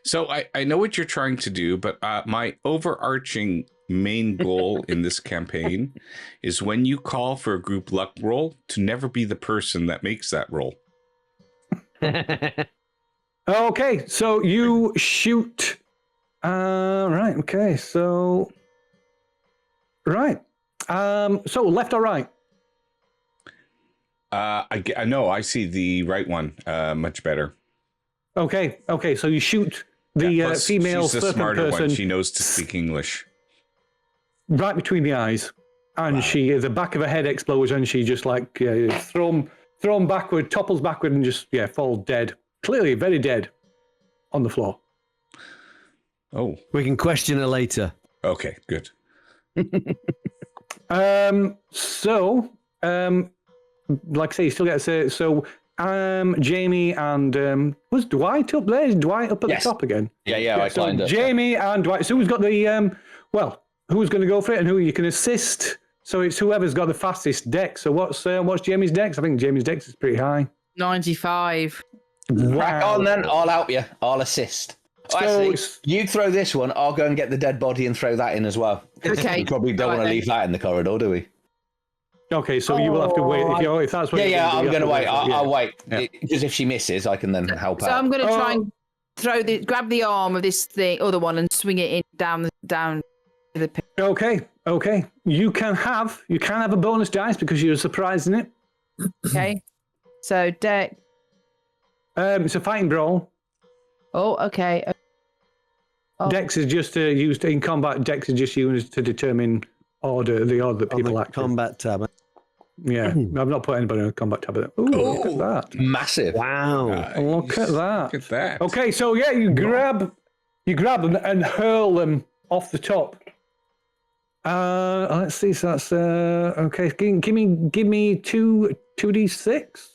So I know what you're trying to do, but my overarching main goal in this campaign is when you call for a group luck roll to never be the person that makes that roll. Okay, so you shoot. Right. Okay. So. Right. So left or right? I know. I see the right one much better. Okay. Okay. So you shoot the Plus, female she's the serpent smarter person one. She knows to speak English. right between the eyes, and the back of her head explodes, and she just like thrown backward, topples backward, and just falls dead. Clearly, very dead on the floor. Oh, We can question her later. okay, good. Like I say, you still get to say so. Jamie and was Dwight up there? Is Dwight up at the top again? Yeah, I So climbed up. Jamie and Dwight. So who's got the who's going to go for it, and who you can assist? So it's whoever's got the fastest dex. So what's Jamie's dex? I think Jamie's dex is pretty high. 95. Crack on then. I'll help you. I'll assist. So Actually, it's- you throw this one. I'll go and get the dead body and throw that in as well. Okay. We probably don't want to leave that in the corridor, do we? Okay, so you will have to wait if that's what. Yeah, I'm going to wait. I'll wait Yeah. because if she misses, I can then help So out. I'm going to try and grab the arm of this other one and swing it in down to the pit. Okay. You can have a bonus dice because you're surprised in it. Okay. So deck. It's a fighting brawl. Oh, okay. Oh. Dex is just used in combat. Dex is just used to determine the order that On people the act. combat tab. Yeah, I've not put anybody on a combat tab. Ooh, look at that! Massive. Wow. Look at that! Look at that. Okay, so you grab them and hurl them off the top. Let's see. So that's okay. Give me 2d6.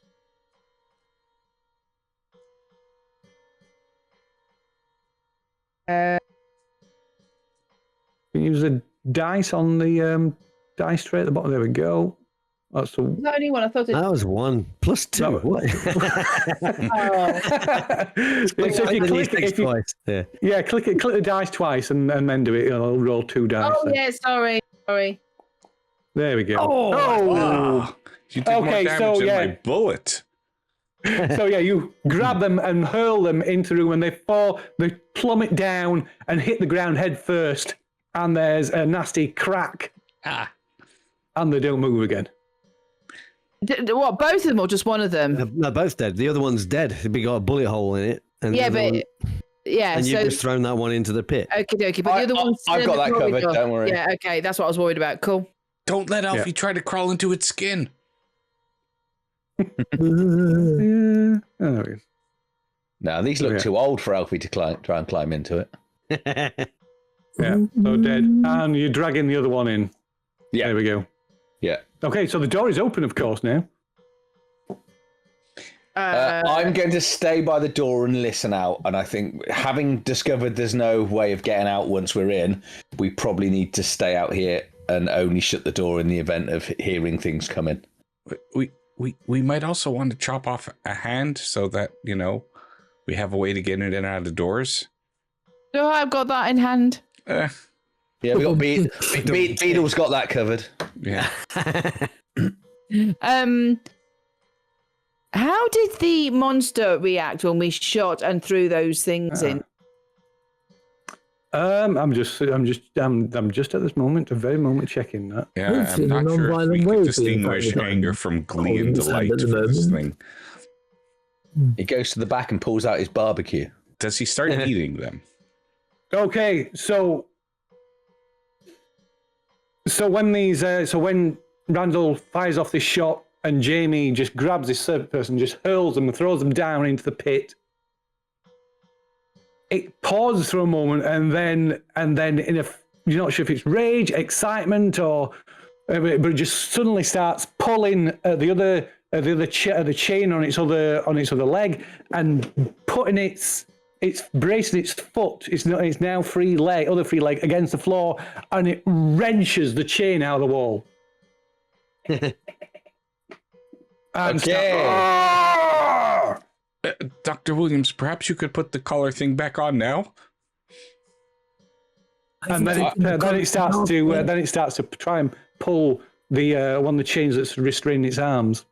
Use the dice on the dice tray at the bottom. There we go. That's the. The only one I thought it. That was 1 plus 2. No. What? So if you click it, twice. Yeah. click the dice twice and then do it. It'll roll 2 dice. Oh then. yeah, sorry. There we go. Oh, you did more Okay, damage so, than yeah. my bullet. So you grab them and hurl them into the room, and they fall. They plummet down and hit the ground head first, and there's a nasty crack, and they don't move again. What? Both of them or just one of them? They're both dead. The other one's dead. We got a bullet hole in it. And Yeah, the other but one- yeah. and So you've just thrown that one into the pit. okay, but the other one's still I've in got the that covered, corridor. don't worry. Yeah, okay, that's what I was worried about. Cool. Don't let Alfie try to crawl into its skin. Yeah. Oh, there we go. No, these look Yeah. too old for Alfie to try and climb into it. Yeah, so dead. And you're dragging the other one in. Yeah. There we go. Yeah. Okay, so the door is open, of course, now. I'm going to stay by the door and listen out. And I think having discovered there's no way of getting out once we're in, we probably need to stay out here and only shut the door in the event of hearing things coming. We might also want to chop off a hand so that, we have a way to get in and out of doors. No, I've got that in hand. Yeah, we got Beetle's got that covered. Yeah. How did the monster react when we shot and threw those things in? I'm just at this moment, a very moment checking that. Yeah, Hopefully I'm in a not sure if we non-violent way could being distinguish fighting anger on- from glee holding and his hand delight at the for this moment. thing. He goes to the back and pulls out his barbecue. Does he start eating them? Okay, so when Randall fires off this shot and Jamie just grabs this third person, just hurls them and throws them down into the pit, it pauses for a moment, and then you're not sure if it's rage, excitement, or but it just suddenly starts pulling at the chain on its other leg and putting it's bracing its foot, it's now other free leg against the floor, and it wrenches the chain out of the wall. Okay. Dr. Williams, perhaps you could put the collar thing back on now? And then it starts to try and pull the one of the chains that's restraining its arms.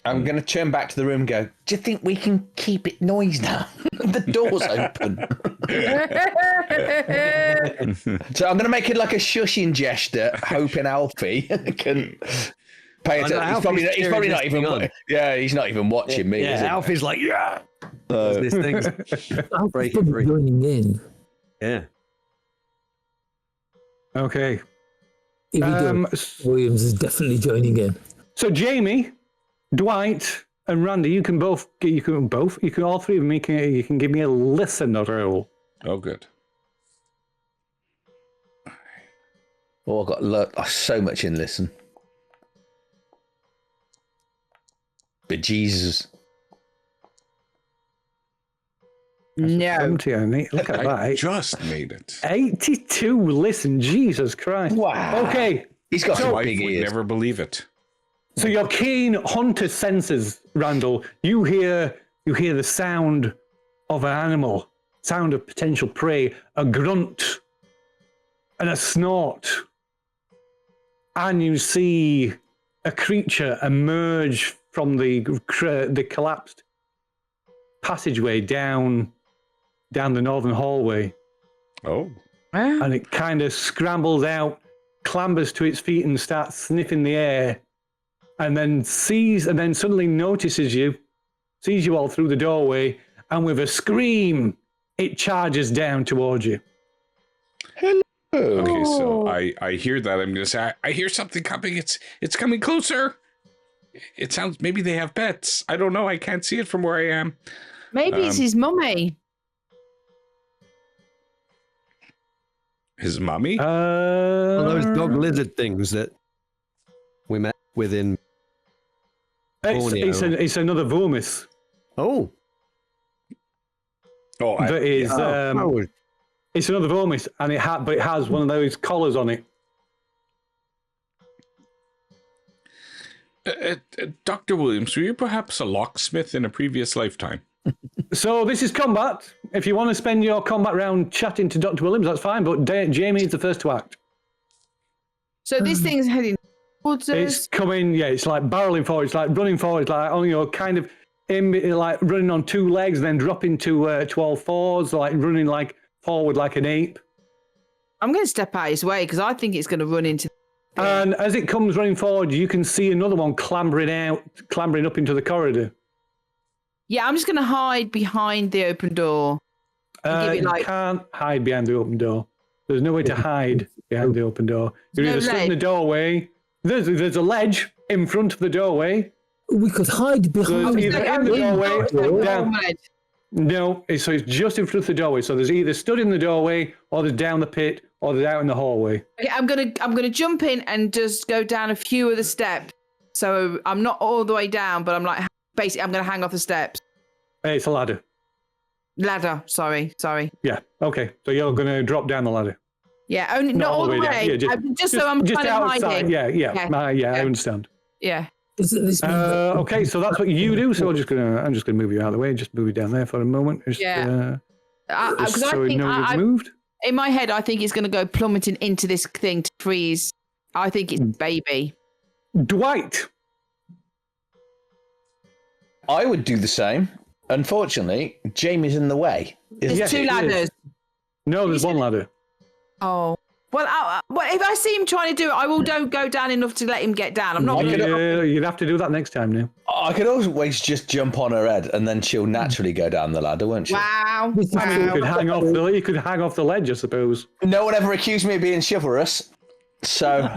I'm going to turn back to the room and go, do you think we can keep it noise now? The door's open. So I'm going to make it like a shushing gesture, hoping Alfie can pay attention. He's probably not even on. Yeah, he's not even watching me. Yeah, is he? Alfie's like, yeah. This thing's Alfie's breaking free. joining in. Yeah. Okay. If he does, Williams is definitely joining in. So Jamie, Dwight, and Randy, you can all three of them. You can give me a listen roll. Oh, good. Oh, I've got so much in listen. But Jesus. No. 70, only. Look at I that. just made it. 82. Listen, Jesus Christ. Wow. Okay. He's got My some wife big would ears. never believe it. So your keen hunter senses, Randall, you hear the sound of an animal, sound of potential prey, a grunt and a snort. And you see a creature emerge from the collapsed passageway down the northern hallway. Oh. And it kind of scrambles out, clambers to its feet and starts sniffing the air, and then suddenly notices you, sees you all through the doorway, and with a scream, it charges down towards you. Okay, so I hear that. I'm going to say, I hear something coming. It's coming closer. It sounds, maybe they have pets. I don't know. I can't see it from where I am. Maybe it's his mummy. His mummy? All those dog lizard things that we met with in Borneo. It's another Vomis. Oh. Oh, That is, Oh. it's another Vomis, and it has one of those collars on it. Dr. Williams, were you perhaps a locksmith in a previous lifetime? So this is combat. If you want to spend your combat round chatting to Dr. Williams, that's fine, but Jamie is the first to act. So this thing's heading towards us. It's coming, it's like barreling forward, it's like running forward, it's like on your kind of like running on two legs, then dropping to all fours, like running like forward like an ape. I'm going to step out of his way because I think it's going to run into. And as it comes running forward, you can see another one clambering up into the corridor. Yeah, I'm just going to hide behind the open door. You can't hide behind the open door. There's no way to hide behind the open door. You're either stood in the doorway. There's a ledge in front of the doorway. We could hide behind. So it's either in the doorway or down. Red. No, so it's just in front of the doorway. So there's either stood in the doorway, or there's down the pit, or there's out in the hallway. Okay, I'm gonna jump in and just go down a few of the steps. So I'm not all the way down, but I'm like basically I'm gonna hang off the steps. Hey, it's a ladder. Ladder. Sorry. Yeah. Okay. So you're going to drop down the ladder. Yeah, only not all the way. down. Just so I'm just kind of outside. hiding. Yeah. I understand. Yeah. Okay, so that's what you do. So I'm just gonna move you out of the way. Just move you down there for a moment. Just, Yeah. just Because so we know you've moved. in my head, I think it's going to go plummeting into this thing to freeze I think it's baby. Dwight. I would do the same. Unfortunately, Jamie's in the way. There's Yes, two it is. ladders. No, there's one ladder. Oh. Well, if I see him trying to do it, I will don't go down enough to let him get down. I'm not going to... You'd have to do that next time now. I could always just jump on her head and then she'll naturally go down the ladder, won't she? Wow. You could hang off the ledge, I suppose. No one ever accused me of being chivalrous. So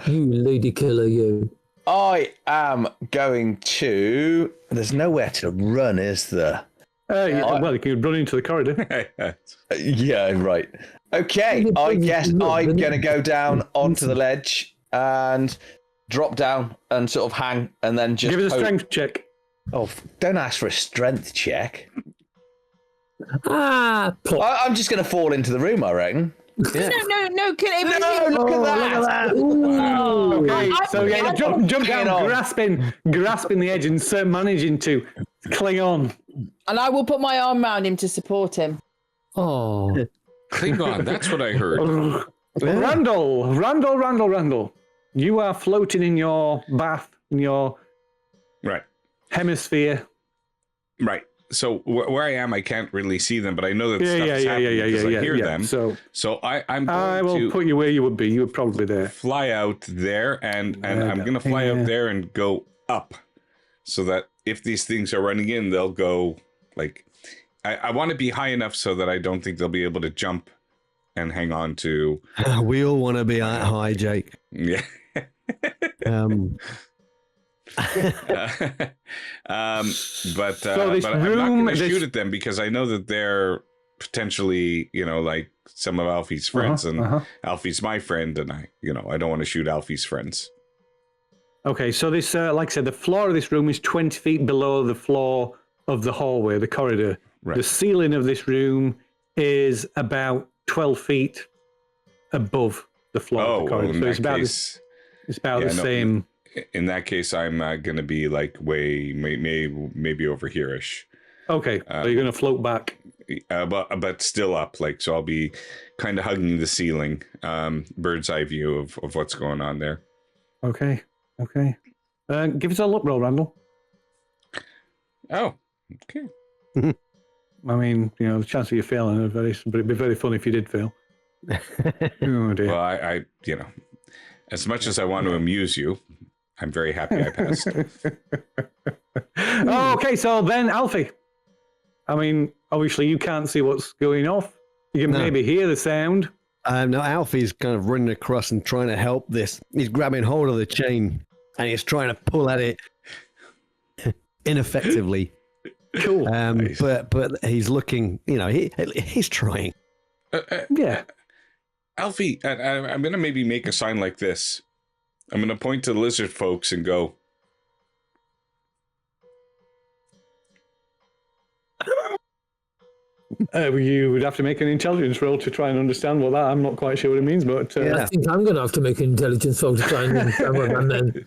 You lady killer, you. I am going to... There's nowhere to run, is there? Well, you could run into the corridor. Yeah, right. Okay, I guess I'm going to go down onto the ledge and drop down and sort of hang and then just... Give us a strength check. Oh, don't ask for a strength check. Plop. I'm just going to fall into the room, I reckon. No. Look at that. Okay, so yeah, jump Hang down, on. grasping the edge and managing to cling on. And I will put my arm around him to support him. Oh. Cling on, that's what I heard. Randall. You are floating in your bath, in your Right. hemisphere. Right. So where I am, I can't really see them, but I know that stuff's happening because I hear them. So I'm going I will to put you where you would be. You were probably there. fly out there, and I'm going to fly out there and go up, so that if these things are running in, they'll go like. I want to be high enough so that I don't think they'll be able to jump and hang on to. We all want to be that high, Jake. Yeah. But this I'm not going room, to shoot at them because I know that they're potentially, like some of Alfie's friends, and Alfie's my friend, and I don't want to shoot Alfie's friends. Okay, so this, like I said, the floor of this room is 20 feet below the floor of the hallway, the corridor. Right. The ceiling of this room is about 12 feet above the floor of the corridor. In So that it's case, about the same. In that case, I'm going to be like maybe over here-ish. Okay, so you're going to float back. But still up, so I'll be kind of hugging the ceiling, bird's eye view of what's going on there. Okay. Give us a look roll, Randall. Oh, okay. I mean, the chance of you failing is but it'd be very funny if you did fail. Oh dear. Well, I as much as I want to amuse you, I'm very happy I passed. Okay, so then Alfie. I mean, obviously you can't see what's going off. You can maybe hear the sound. No, Alfie's kind of running across and trying to help this. He's grabbing hold of the chain and he's trying to pull at it ineffectively. Cool. Nice. But he's looking, he's trying. Yeah. Alfie, I'm going to maybe make a sign like this. I'm going to point to the lizard folks and go, You would have to make an intelligence roll to try and understand what that. I'm not quite sure what it means, but I think I'm going to have to make an intelligence roll to try and understand what that meant.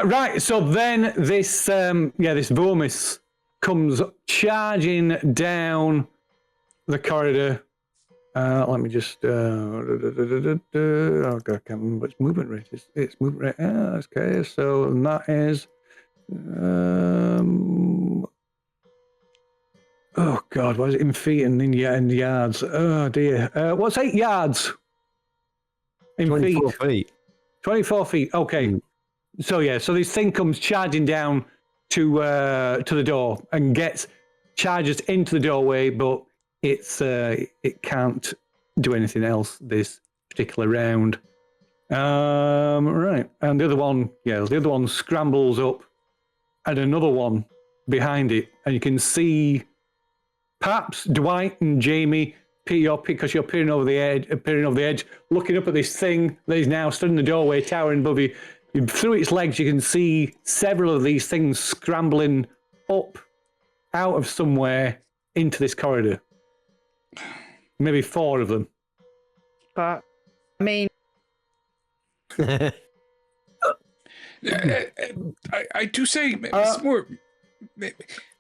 right. So then this this Vormis comes charging down the corridor. Let me just oh God, I can't remember what its movement rate is. Its movement rate. Okay, so that is oh God, what is it in feet and in yards? Oh dear. What's 8 yards? In 24 feet. 24 feet. Okay. So this thing comes charging down to the door and charges into the doorway, but it can't do anything else this particular round. Right. And the other one scrambles up, and another one behind it, and you can see perhaps Dwight and Jamie, because you're peering over the edge, looking up at this thing that is now stood in the doorway, towering above you. Through its legs, you can see several of these things scrambling up out of somewhere into this corridor. Maybe 4 of them. But, I mean... I do say it's more...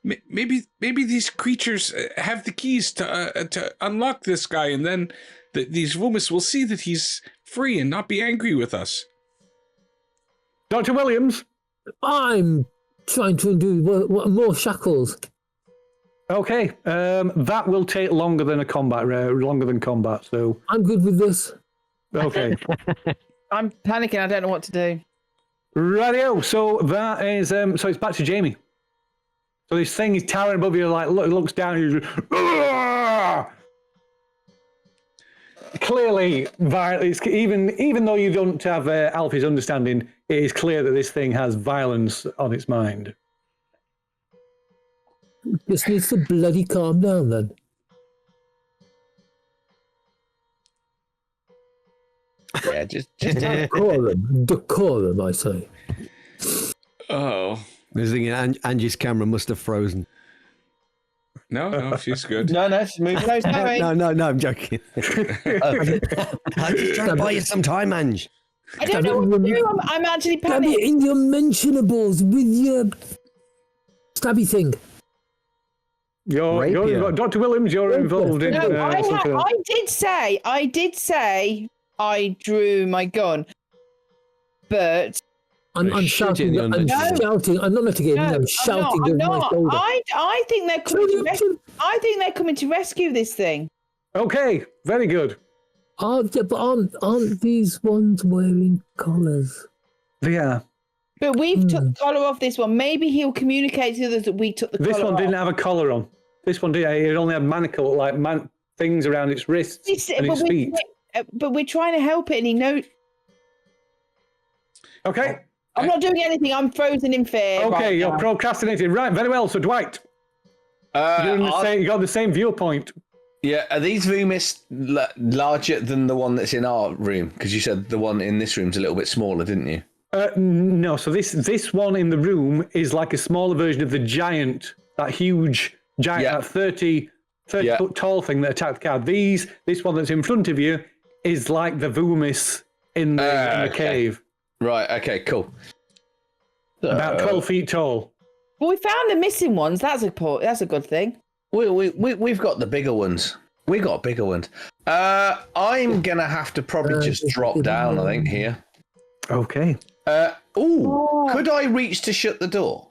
Maybe these creatures have the keys to unlock this guy, and then these Vumis will see that he's free and not be angry with us. Dr. Williams? I'm trying to undo more shackles. Okay, that will take longer than combat, so... I'm good with this. Okay. I'm panicking. I don't know what to do. Radio. So that is, so it's back to Jamie. So this thing is towering above you, like, looks down, and clearly, it's, even though you don't have Alfie's understanding, it is clear that this thing has violence on its mind. Just needs to bloody calm down then. Yeah, just decorum, I say. Oh. I was thinking Angie's camera must have frozen. No, she's good. no, she's moving. No, sorry. No, I'm joking. I'm just trying to buy you some time, Ange. I don't know what to do. I'm actually Stab it panicking. in your mentionables with your stabby thing. You're Dr. Williams, you're involved in No, something else. I did say I drew my gun, but I'm shouting. shooting I'm on shouting. I'm not mitigating. no, I'm shouting I'm over my not. shoulder. I think they're coming to I think they're coming to rescue this thing. Okay, very good. Yeah, but aren't these ones wearing collars? Yeah. But we've took the collar off this one. Maybe he'll communicate to others that we took the collar This one off. didn't have a collar on. This one did. It only had manacle, things around its wrists and its feet. But we're trying to help it, and he knows. Okay. I'm not doing anything. I'm frozen in fear. Okay, right you're now. procrastinating. Right, very well. So Dwight, you're in you got the same viewpoint. Yeah, are these Vumis larger than the one that's in our room? Because you said the one in this room's a little bit smaller, didn't you? No, so this one in the room is like a smaller version of the giant, that huge giant, that 30 foot tall thing that attacked the car. This one that's in front of you is like the Vumis in the cave. Right, okay, cool. About 12 feet tall. Well, we found the missing ones. That's a good thing. We've got the bigger ones. We got bigger ones. I'm gonna have to probably just drop down, I think, here. Okay. Could I reach to shut the door?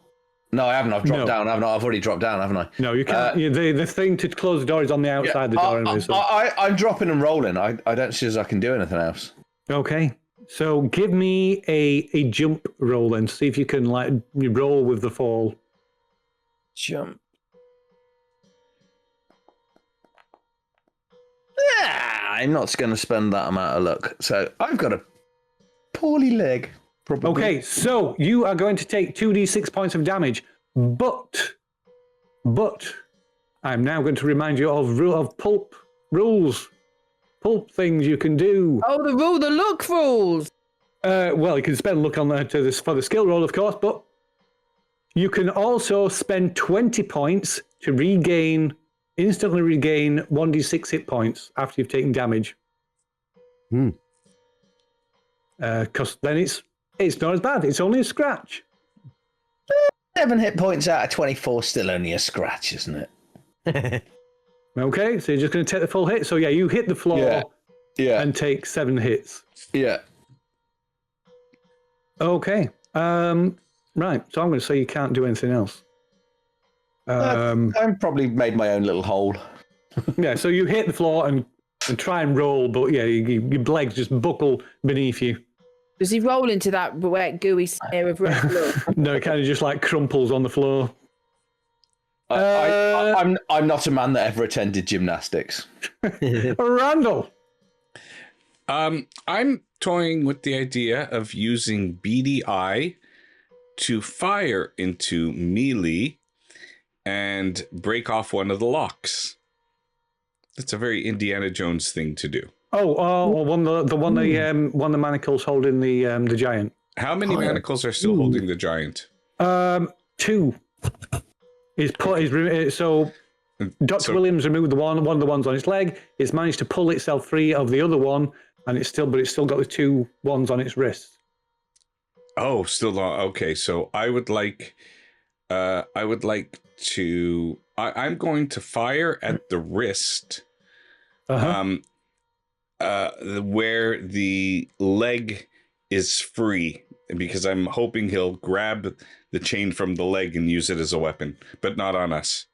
No, I haven't. I've dropped down, haven't I? I've already dropped down, haven't I? No, you can't. The thing to close the door is on the outside the door. Anyway, so. I'm dropping and rolling. I don't see as I can do anything else. Okay. So give me a jump roll then. See if you can you roll with the fall. Jump. I'm not going to spend that amount of luck. So I've got a poorly leg. Probably. Okay, so you are going to take 2d6 points of damage, but I'm now going to remind you of Pulp rules. Pulp things you can do. Oh, the look rules. Well, you can spend luck on that for the skill roll, of course, but you can also spend 20 points to instantly regain 1d6 hit points after you've taken damage. Because then it's not as bad. It's only a scratch. 7 hit points out of 24, still only a scratch, isn't it? Okay, so you're just going to take the full hit. So yeah, you hit the floor and take 7 hits. Yeah. Okay. Right. So I'm going to say you can't do anything else. I've probably made my own little hole. Yeah, so you hit the floor and try and roll, but yeah, your legs just buckle beneath you. Does he roll into that wet, gooey smear of red blood? No, it kind of just like crumples on the floor. I'm not a man that ever attended gymnastics. Randall. I'm toying with the idea of using beady eye to fire into melee and break off one of the locks. That's a very Indiana Jones thing to do. One of the manacles holding the giant. How many manacles are still holding the giant? 2. So Dr. Williams removed one of the ones on its leg. It's managed to pull itself free of the other one, and it's still got the 2 ones on its wrist. Oh, still not. Okay, so I'm going to fire at the wrist. where the leg is free, because I'm hoping he'll grab the chain from the leg and use it as a weapon, but not on us.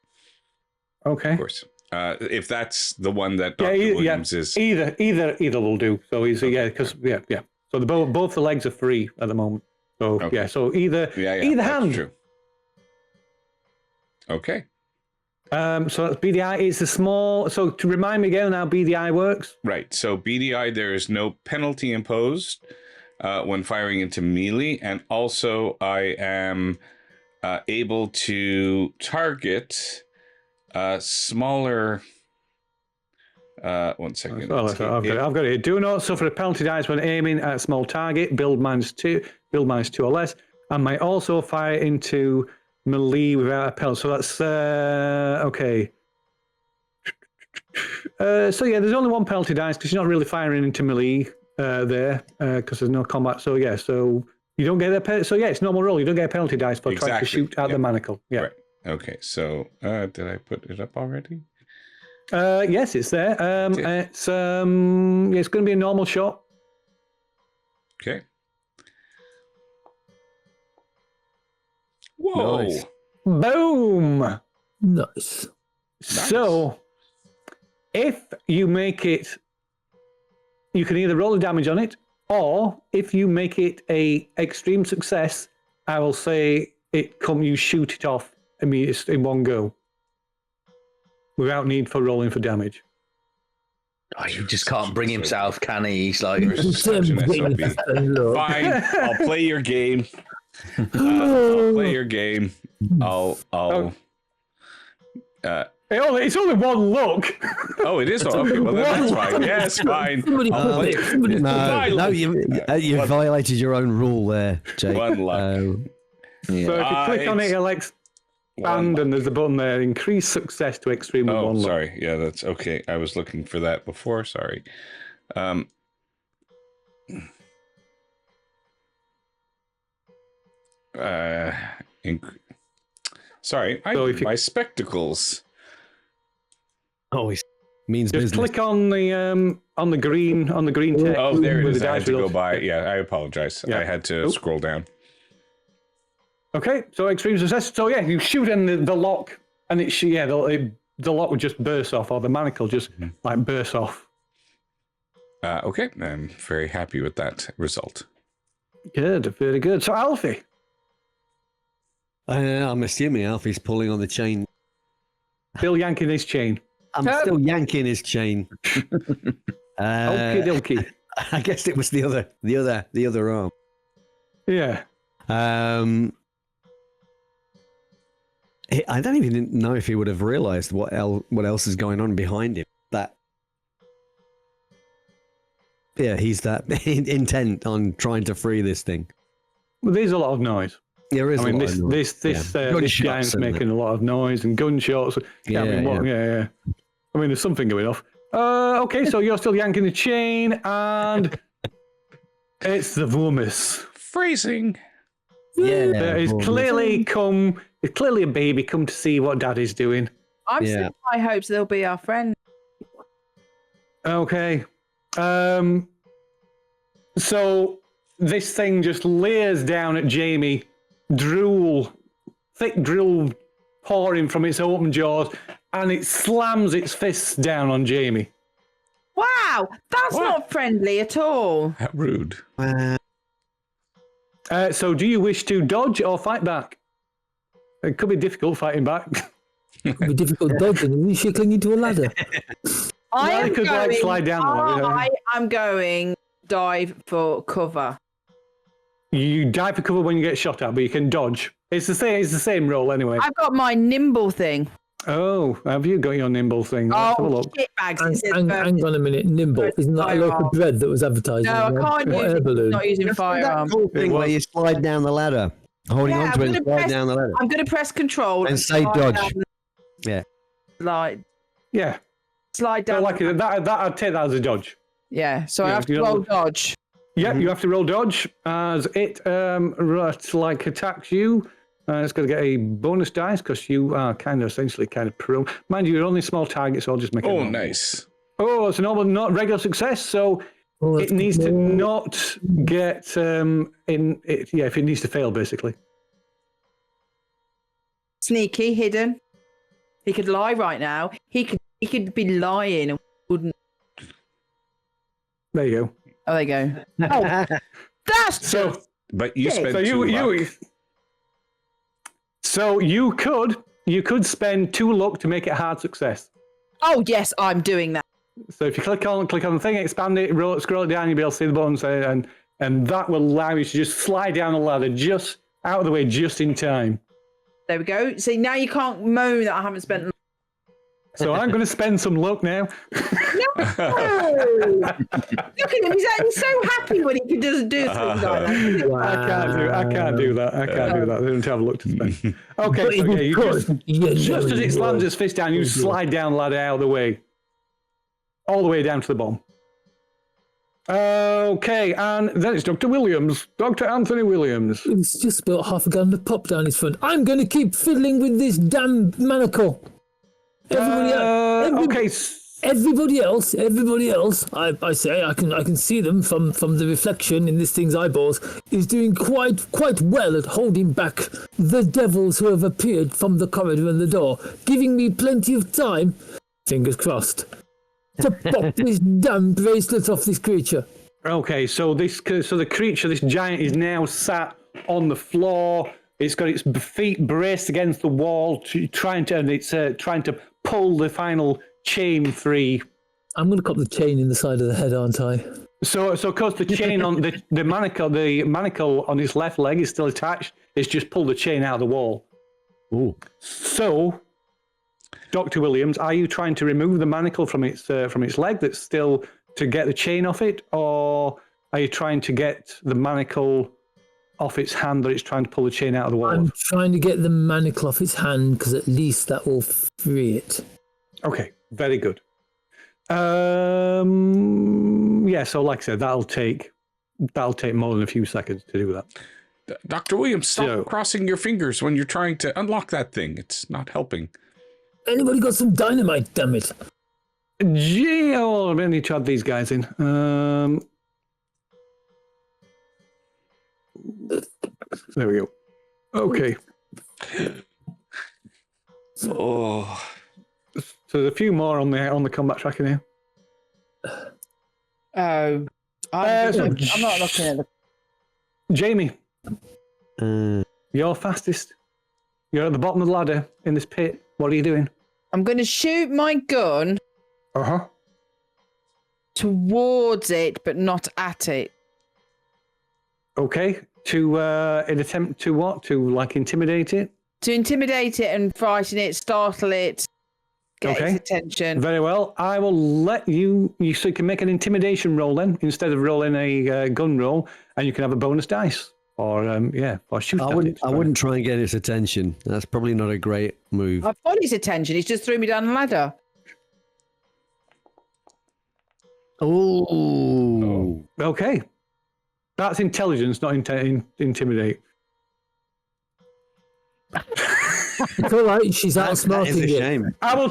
Okay. Of course. If that's the one that Dr. Williams is. Either will do. So he's because yeah. So both the legs are free at the moment. So Okay. So either hand. True. Okay. So that's BDI. It's a small. So to remind me again how BDI works. Right. So BDI, there is no penalty imposed when firing into melee, and also I am able to target smaller. 1 second. I've got it. Do not suffer a penalty dice when aiming at a small target. Build -2 or less, and might also fire into melee without a penalty. So that's okay. So yeah, there's only one penalty dice because you're not really firing into melee there because there's no combat. So yeah, so you don't get a so yeah, it's normal roll. You don't get a penalty dice for trying to shoot at the manacle. Yeah. Right. Okay. So did I put it up already? Yes, it's there. It's going to be a normal shot. Okay. Whoa. Nice. Boom. Nice. So, if you make it, you can either roll the damage on it, or if you make it a extreme success, I will say you shoot it off immediately in one go, without need for rolling for damage. Oh, he just can't bring himself, can he? He's like, Such an SOB. Fine, I'll play your game. I'll play your game. It's only one look. Oh, it is. Okay, well then that's fine. Yes, fine. No, you violated your own rule there, Jake. One luck. So if you click on it, it'll expand, and there's a button there. Increase success to extreme with one luck. Sorry. Yeah, that's okay. I was looking for that before. Sorry. Sorry, my spectacles. Always means Just business. click on the green text. Oh, there it with is. the I had dice to go wheels. by. Yeah, I apologize. Yeah. I had to scroll down. Okay, so extreme success. So yeah, you shoot in the lock, and the lock would just burst off, or the manacle just like bursts off. Okay, I'm very happy with that result. Good, very good. So Alfie, I'm assuming Alfie's pulling on the chain. still yanking his chain. I'm still yanking his chain. Okie dokie. I guess it was the other arm. Yeah. I don't even know if he would have realized what else is going on behind him. He's that intent on trying to free this thing. Well, there's a lot of noise. There is. This giant's making a lot of noise and gunshots. Yeah. I mean, there's something going off. Okay, so you're still yanking the chain, and it's the Vormis. Freezing. Yeah. It's clearly a baby come to see what Daddy's doing. I'm still in high hopes they'll be our friend. Okay. So this thing just layers down at Jamie, thick drool pouring from its open jaws, and it slams its fists down on Jamie. Wow, that's not friendly at all. How rude. So do you wish to dodge or fight back? It could be difficult fighting back. It could be difficult dodging. Is she clinging to a ladder? I slide down. I am going dive for cover. You dive for cover when you get shot at, but you can dodge. It's the same roll anyway. I've got my nimble thing. Oh, have you got your nimble thing? Let's have a look. Hang on a minute. Nimble. Isn't that a loaf of bread that was advertised? No, I can't use it. Not using firearm. That cool thing where you slide down the ladder, holding onto it and slide down the ladder. I'm going to press control and say dodge. Slide. Yeah. Slide down. So like that, I'd take that as a dodge. Yeah. So I have to roll dodge. Yeah, you have to roll dodge as it attacks you. It's going to get a bonus dice because you are essentially prone. Mind you, you're only small targets, so I'll just make it. Oh, nice. Oh, it's a normal, not regular success. So it needs to not get if it needs to fail, basically. Sneaky, hidden. He could lie right now. He could be lying and wouldn't. There you go. Oh, there you go. Oh, that's So, But you spent so you could spend 2 luck to make it a hard success. Oh yes, I'm doing that. So if you click on the thing, expand it, scroll it down, you'll be able to see the buttons, and that will allow you to just slide down the ladder just out of the way, just in time. There we go. See, now you can't moan that I haven't spent. So I'm going to spend some luck now. No! Look at him. He's so happy when he can just do things like that. Wow. I can't do that. I don't have luck to spend. Okay, so just as it slams its fist down, you slide down the ladder out of the way. All the way down to the bottom. Okay, and then it's Dr. Williams. Dr. Anthony Williams. It's just about half a gallon of pop down his front. I'm going to keep fiddling with this damn manacle. Everybody else, I say, I can see them from the reflection in this thing's eyeballs, is doing quite well at holding back the devils who have appeared from the corridor and the door, giving me plenty of time, fingers crossed, to pop this damn bracelet off this creature. Okay, so the creature, this giant, is now sat on the floor. It's got its feet braced against the wall, trying to pull the final chain free. I'm going to cop the chain in the side of the head, aren't I? So of course the chain on the manacle on its left leg is still attached. It's just pulled the chain out of the wall. Ooh. So, Dr. Williams, are you trying to remove the manacle from its leg that's still to get the chain off it, or are you trying to get the manacle off its hand that it's trying to pull the chain out of the wall? I'm trying to get the manacle off its hand because at least that will free it. Okay, very good. So like I said, that'll take more than a few seconds to do that. Dr. Williams, stop crossing your fingers when you're trying to unlock that thing. It's not helping. Anybody got some dynamite, damn it? Gee, I'm going to need to add these guys in. There we go. Okay. Oh. So there's a few more on the combat tracker now. Oh, I'm not looking at the. Jamie, you're fastest. You're at the bottom of the ladder in this pit. What are you doing? I'm going to shoot my gun towards it, but not at it. Okay. To an attempt to what? To like intimidate it? To intimidate it and frighten it, startle it, get its attention. Very well. I will let you so you can make an intimidation roll then instead of rolling a gun roll, and you can have a bonus dice or shoot. I wouldn't try and get its attention. That's probably not a great move. I've got his attention. He's just threw me down the ladder. Oh. Okay. That's intelligence, not intimidate. It's all right. She's outsmarting That is a it. shame. I will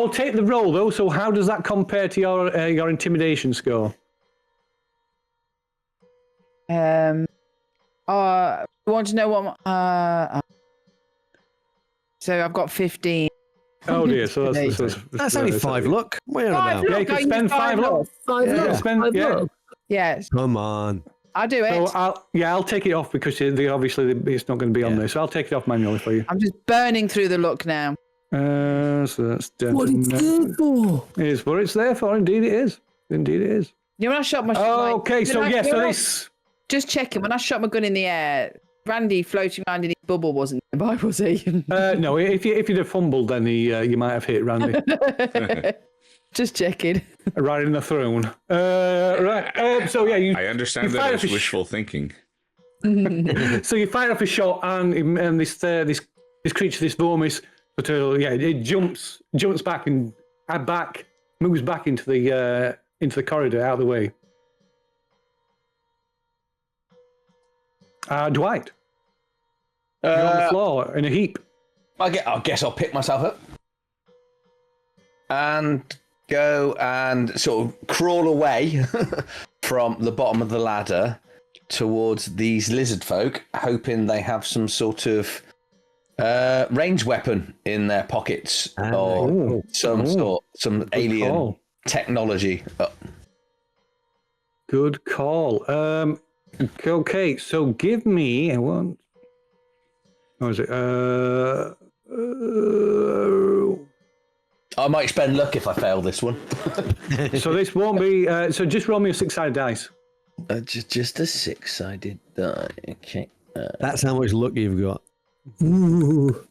take the roll though. So how does that compare to your intimidation score? You want to know what? So I've got 15. Oh dear. So That's only 5 luck. What are you on about? Yeah, you can spend 5 luck. Look. Yes, Come on. I'll do it. So I'll take it off because obviously it's not going to be on there. So I'll take it off manually for you. I'm just burning through the luck now. So that's dead. What it's there for? Is what it's there for. Indeed it is. Indeed it is. You know when I shot my Okay, so yes, so this. Just checking. When I shot my gun in the air, Randy floating around in his bubble wasn't nearby, was he? No, if you'd have fumbled, then you might have hit Randy. Just checking. Right in the throne. Right. So yeah, I understand that as wishful thinking. So you fire off a shot, and this creature, this Vormis, it jumps back and moves back into the corridor out of the way. Dwight, you're on the floor in a heap. I guess I'll pick myself up and go and sort of crawl away from the bottom of the ladder towards these lizard folk, hoping they have some sort of range weapon in their pockets or some alien technology. Good call. Okay, so give me one. What was it? I might spend luck if I fail this one. So this won't be. So just roll me a 6-sided dice. Just a 6-sided die. Okay. That's how much luck you've got. Ooh.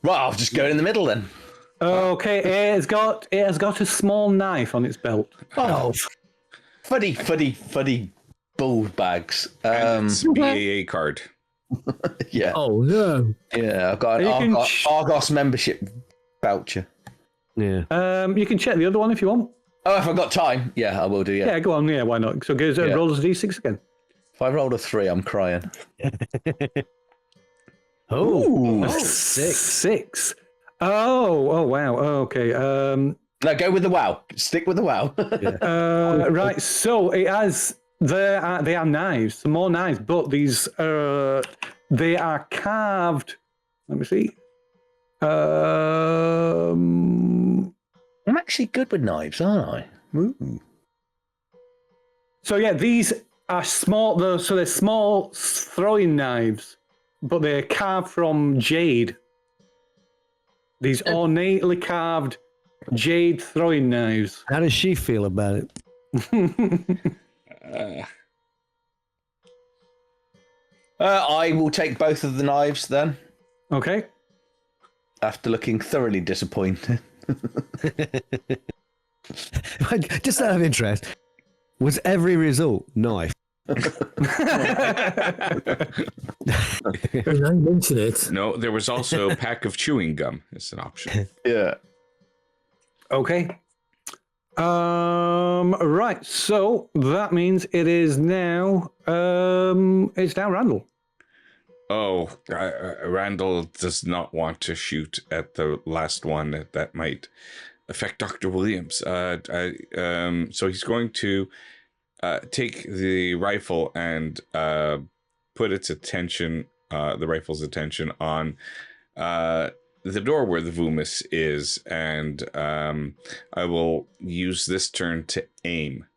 Right, I'll just go in the middle then. Okay, it has got a small knife on its belt. Oh, fuddy bull bags. And it's BAA card. Yeah. Oh no. Yeah, I've got an Argos membership voucher. Yeah. You can check the other one if you want. Oh, if I've got time, yeah, I will do. Yeah. Yeah, go on. Yeah, why not? So roll us a d6 again. If I rolled a 3, I'm crying. Oh, 6. Oh, wow. Okay. No, go with the wow. Stick with the wow. Right. So it has. They are knives. Some more knives, but these they are carved. Let me see. I'm actually good with knives, aren't I? Ooh. So yeah, these are small. So they're small throwing knives, but they're carved from jade. These ornately carved jade throwing knives. How does she feel about it? I will take both of the knives then, Okay. after looking thoroughly disappointed. Just out of interest, was every result knife? When I mention it, No, there was also a pack of chewing gum. It's an option. Yeah. Okay. Right. So that means it is now. It's now Randall. Oh, Randall does not want to shoot at the last one. That might affect Dr. Williams. So he's going to take the rifle and put its attention, the rifle's attention, on the door where the Vumis is, and I will use this turn to aim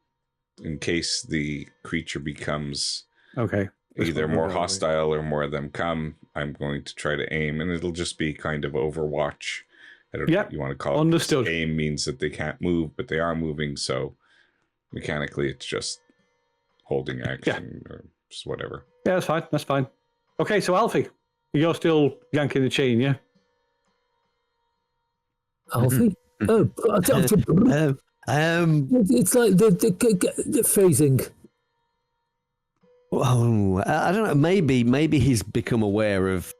in case the creature becomes either more hostile or more of them come. I'm going to try to aim, and it'll just be kind of Overwatch. I don't know what you want to call it. Understood. Aim means that they can't move, but they are moving, so mechanically it's just holding action or just whatever. Yeah, that's fine. That's fine. Okay, so Alfie, you're still yanking the chain, yeah? Alfie? Oh, it's like the phrasing. Oh, I don't know. Maybe he's become aware of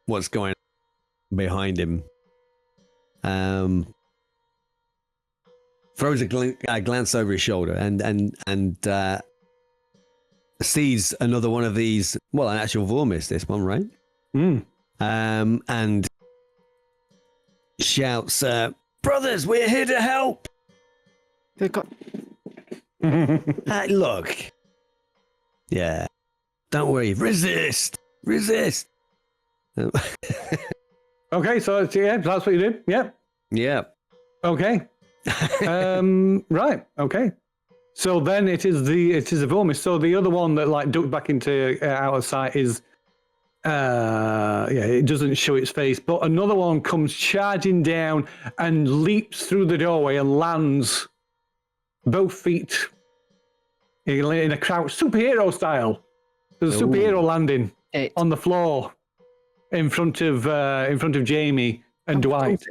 what's going on behind him. Throws a glance over his shoulder and sees another one of these. Well, an actual Vormis, this one, right? And shouts, "Brothers, we're here to help!" They've got. Look. Yeah. Don't worry. Resist. Okay, so that's what you did. Yeah. Yeah. Okay. Right. Okay. So then it is the Vormis. So the other one that like ducked back into out of sight is it doesn't show its face, but another one comes charging down and leaps through the doorway and lands both feet in a crouch superhero style. There's a superhero landing on the floor in front of Jamie and Dwight.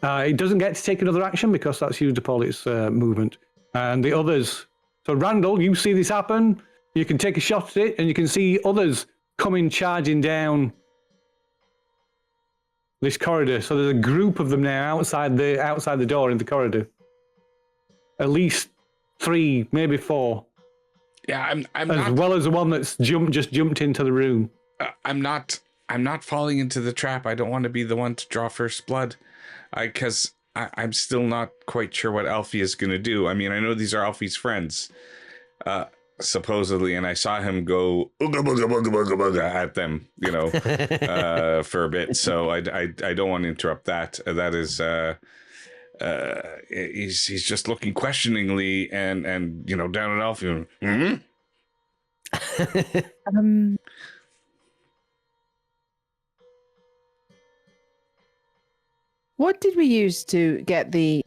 It doesn't get to take another action because that's used up all its movement. And the others. So Randall, you see this happen. You can take a shot at it, and you can see others coming charging down this corridor. So there's a group of them now outside the door in the corridor. At least 3, maybe 4. Yeah, I'm as not, well as the one that's just jumped into the room. I'm not I'm not falling into the trap. I don't want to be the one to draw first blood, because I'm still not quite sure what Alfie is going to do. I mean, I know these are Alfie's friends, supposedly, and I saw him go ooga booga booga booga booga at them, for a bit. So I don't want to interrupt that. That is, he's just looking questioningly and down at Alfie. What did we use to get the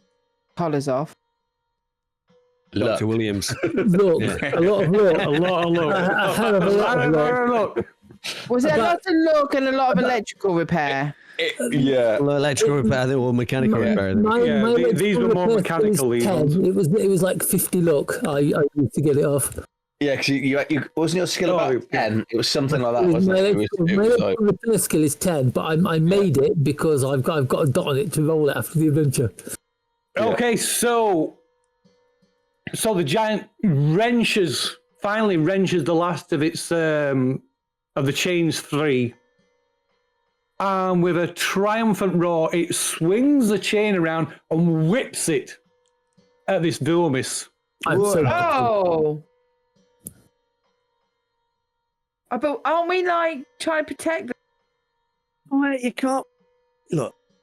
collars off? Dr. Williams. Look, a lot of look. A lot of look. A hell of a lot of look. Was it a lot of look and a lot of electrical repair? Yeah. Electrical repair or mechanical repair. These were more mechanical. It was like 50 look. I used to get it off. Yeah, because you wasn't your skill about 10? It was something like that, wasn't it? My electrical repair skill is 10, but I made it because I've got a dot on it to roll it after the adventure. Okay, so the giant finally wrenches the last of its of the chains free, and with a triumphant roar, it swings the chain around and whips it at this Dormis. Oh! But aren't we trying to protect them? Well, you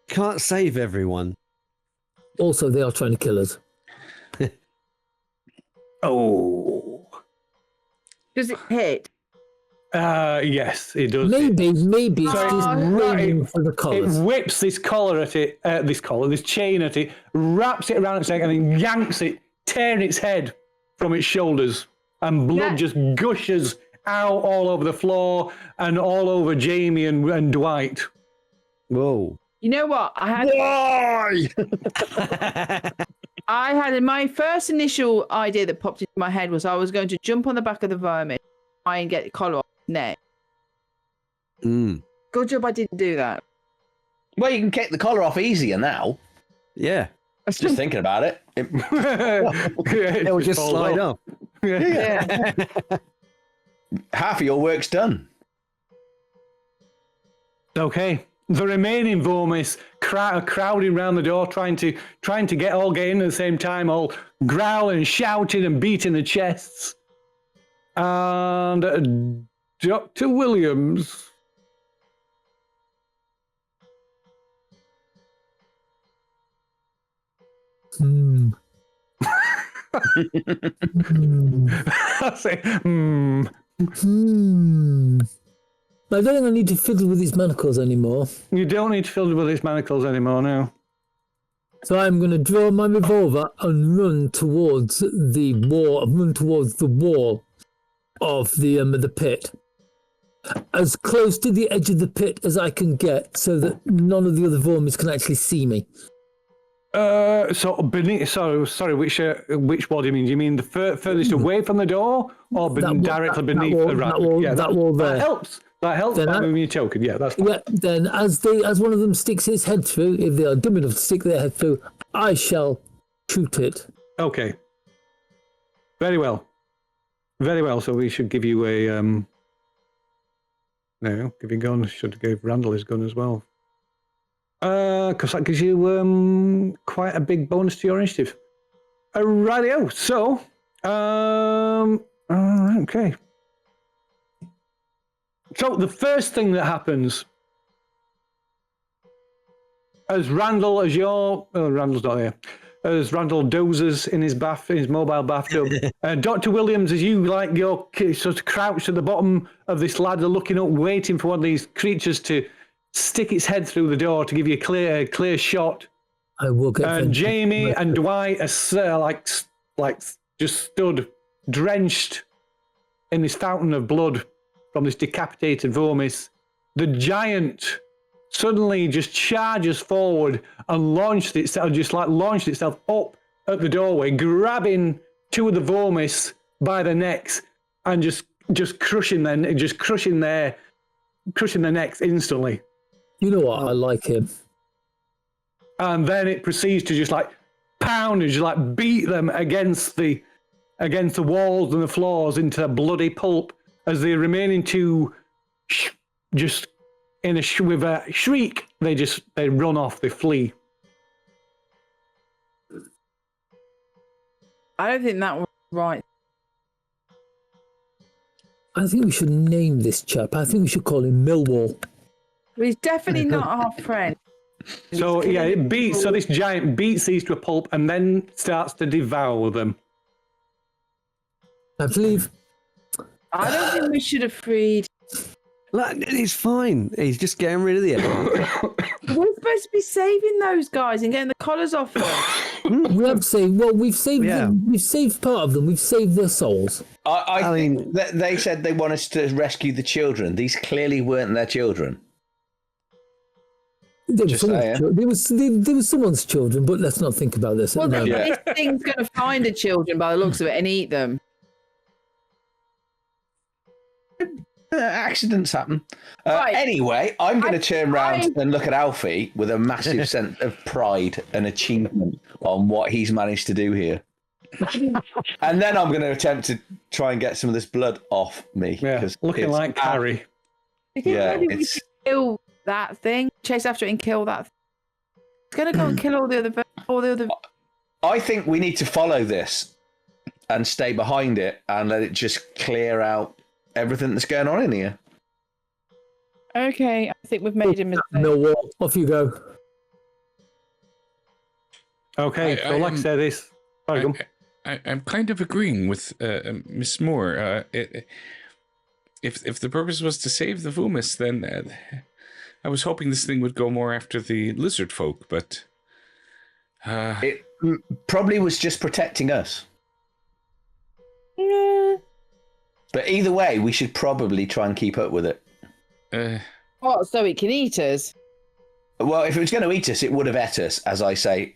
can't save everyone. Also, they are trying to kill us. Oh. Does it hit? Yes, it does. Maybe it's just waiting for the It collars. whips this collar at it, this chain at it, wraps it around its neck, and then yanks it, tearing its head from its shoulders, and blood just gushes out all over the floor and all over Jamie and Dwight. Whoa. You know what? I had my first initial idea that popped into my head was I was going to jump on the back of the vermin, try and get the collar off his neck. Good job I didn't do that. Well, you can kick the collar off easier now. Yeah. Just thinking about it. It will just slide off. Yeah. Half of your work's done. Okay. The remaining Vormis are crowding around the door, trying to get in at the same time, all growling, shouting, and beating the chests. And Dr. Williams. I say, I don't think I need to fiddle with these manacles anymore. You don't need to fiddle with these manacles anymore now. So I'm going to draw my revolver and run towards the wall. Of the pit, as close to the edge of the pit as I can get, so that none of the other vermin can actually see me. So beneath. Sorry. Which wall do you mean? Do you mean the furthest away from the door, or directly beneath the rack? That wall there. That helps. That helps by moving your token. Yeah, that's fine. Yeah. Then, as one of them sticks its head through, if they are dumb enough to stick their head through, I shall shoot it. Okay. Very well. Very well. So we should give you a no, give you a gun. Should have gave Randall his gun as well. Because that gives you quite a big bonus to your initiative. Rightio. So, okay. So the first thing that happens, as Randall's not here. As Randall dozes in his mobile bathtub, Dr. Williams, as you you're sort of crouched at the bottom of this ladder, looking up, waiting for one of these creatures to stick its head through the door to give you a clear shot. I will get. Jamie and Dwight are just stood drenched in this fountain of blood from this decapitated Vormis. The giant suddenly just charges forward and launched itself up at the doorway, grabbing two of the Vormis by the necks and just crushing their necks instantly. You know what? I like him. And then it proceeds to just pound and just beat them against the walls and the floors into a bloody pulp as the remaining two just with a shriek, they run off, they flee. I don't think that was right. I think we should name this chap. I think we should call him Millwall. He's definitely not our friend. So this giant beats these to a pulp and then starts to devour them. I believe. I don't think we should have freed. It's fine. He's just getting rid of the enemy. We're supposed to be saving those guys and getting the collars off them. We have saved. Well, we've saved. We've saved part of them. We've saved their souls. I mean, they said they want us to rescue the children. These clearly weren't their children. There was someone's children, but let's not think about this. Well, this thing's going to find the children by the looks of it and eat them. Accidents happen. Right. Anyway, I'm going to turn around and look at Alfie with a massive sense of pride and achievement on what he's managed to do here. And then I'm going to attempt to try and get some of this blood off me. Yeah, looking like Carrie. Yeah, we should kill that thing, chase after it and kill that thing. It's going to go and kill all the other. I think we need to follow this and stay behind it and let it just clear out everything that's going on in here. Okay, I think we've made a mistake. No, off you go. Okay, like I said, this. I'm kind of agreeing with Miss Moore. If the purpose was to save the Vumis, then I was hoping this thing would go more after the lizard folk, but it probably was just protecting us. But either way, we should probably try and keep up with it. What, so it can eat us? Well, if it was going to eat us, it would have ate us, as I say,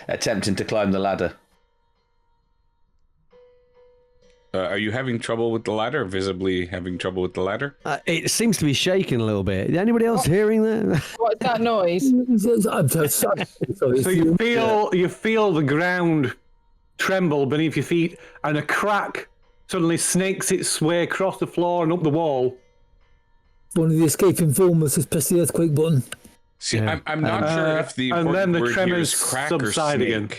attempting to climb the ladder. Are you having trouble with the ladder? Visibly having trouble with the ladder? It seems to be shaking a little bit. Is anybody else hearing that? What's that noise? I'm sorry. So you feel the ground tremble beneath your feet, and a crack suddenly snakes its way across the floor and up the wall. One of the escaping filmers has pressed the earthquake button. See, yeah. I'm not sure if the and then the word tremors here is crack subside or again.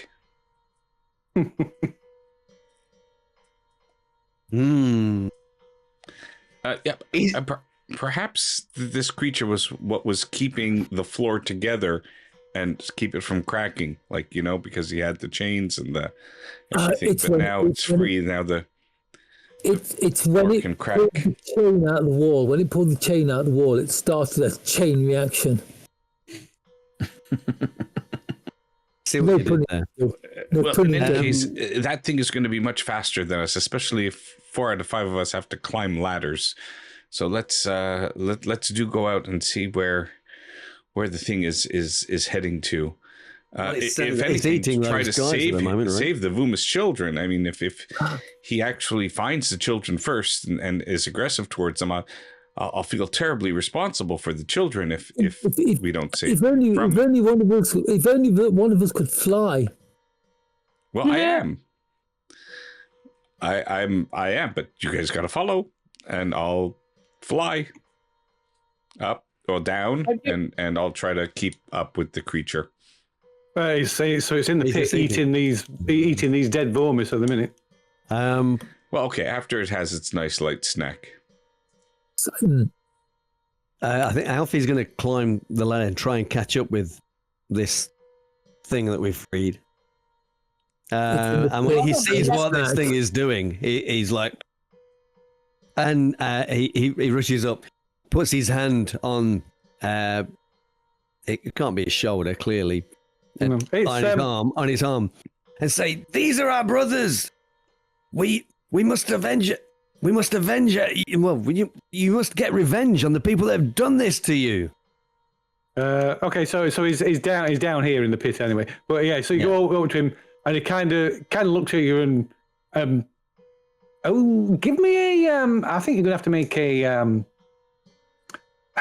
Perhaps this creature was what was keeping the floor together and keep it from cracking, because he had the chains and the everything. But now it's free. Now it's when it pulled the chain out of the wall. When it pulled the chain out of the wall, it started a chain reaction. See what you did there. In any case, that thing is going to be much faster than us, especially if 4 out of 5 of us have to climb ladders. So let's go out and see where the thing is heading to. If anything, try to save the Vumis children. I mean, if he actually finds the children first and is aggressive towards them, I'll feel terribly responsible for the children if we don't save them. If only one of us could fly. Well, yeah. I am, but you guys got to follow, and I'll fly up or down, and I'll try to keep up with the creature. So it's in the pit eating these dead Vumis at the minute. Well, okay, after it has its nice light snack. I think Alfie's going to climb the ladder and try and catch up with this thing that we've freed. And when he sees what this thing is doing, he's like, and he rushes up, puts his hand on, it can't be his shoulder, clearly, on his arm, and say, "These are our brothers. We must avenge it. We must avenge it. Well, you must get revenge on the people that have done this to you." Okay, so he's down here in the pit anyway. But yeah, so you go over to him, and he kind of looks at you and give me a I think you're gonna have to make a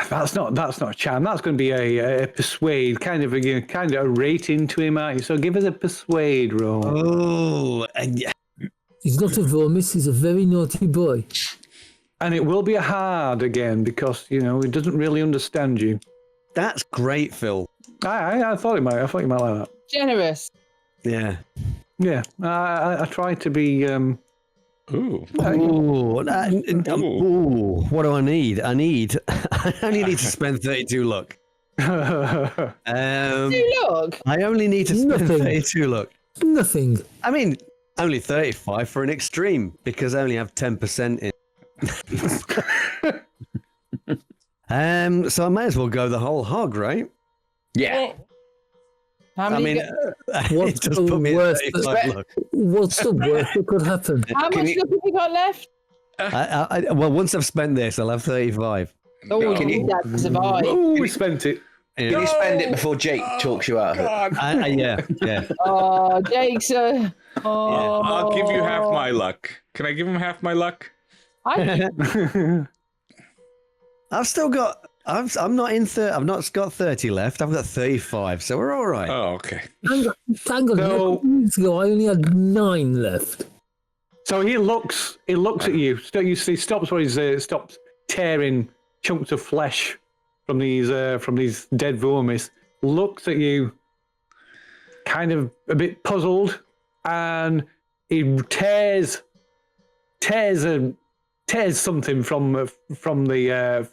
that's not a charm. That's going to be a persuade, kind of a rating to him, aren't you? So give us a persuade roll. Oh, and he's not a Vumis. He's a very naughty boy. and it will be a hard again because it doesn't really understand you. That's great, Phil. I thought it might. I thought you might like that. Generous. Yeah. Yeah. I try to be. Ooh. Ooh, what do I need? I only need to spend 32 luck. Look. I only need to spend 32 luck. Nothing. I mean, only 35 for an extreme because I only have 10% in. So I may as well go the whole hog, right? Yeah. How I many? mean, What's just the put me at worst 35 luck. What's the worst that could happen? how much look have you got left? Well, once I've spent this, I'll have 35. Oh, No. you need that to survive. Oh, we spent it. Yeah. Can you spend it before Jake talks you out of it? Yeah. Oh, Jake's. Oh. I'll give you half my luck. Can I give him half my luck? I've still got. I'm not in 30. I've not got 30 left. I've got 35, so we're all right. Oh, okay. Hang on. So- A couple weeks ago, I only had 9 left. So he looks at you. So you see, stops where he's stops tearing chunks of flesh from these dead vermis. Looks at you, kind of a bit puzzled, and he tears something from the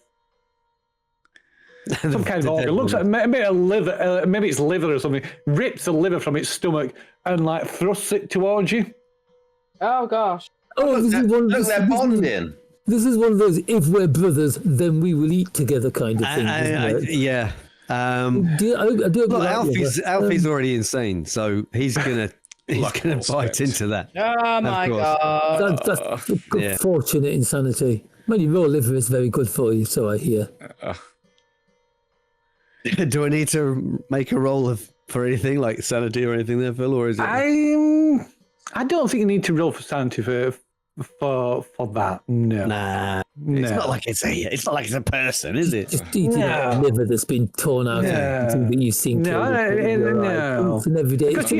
some kind of organ. Looks like maybe a liver, maybe it's liver or something. Rips the liver from its stomach and like thrusts it towards you. Oh gosh. Oh, this is one of Look, those. they're bonding. This is one of those. If we're brothers, then we will eat together kind of thing. Isn't it? Yeah. I do Well, agree with that. Alfie's already insane, so he's gonna bite into that. Oh my course. god. That's good, yeah. fortunate insanity. Well, your raw liver is very good for you, so I hear. Do I need to make a roll for anything like sanity or anything there, Phil, or is it? I don't think you need to roll for sanity for that. No. Nah, it's not like it's a person, is it? Just eating a liver that's been torn out and something that you've seen. No. It's an everyday. Because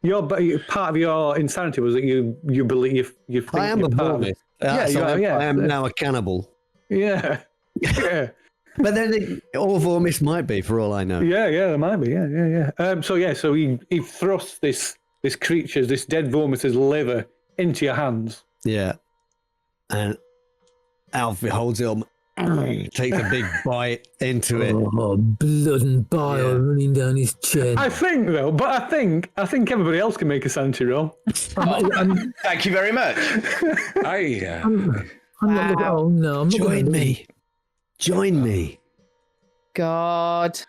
your part of your insanity was that you believe you think I am you're a part of vomit. it. Yeah, So you are, yeah. I am now a cannibal. Yeah. Yeah. But then all vomits might be, for all I know. Yeah, there might be. Yeah. So he thrusts this creature's, this dead vermis's liver into your hands. Yeah. And Alfie holds it up, takes a big bite into it. Oh, blood and bile running down his chin. I think everybody else can make a sanity roll. Thank you very much. I'm not looking. Oh no! I'm not Join me. Join me. God.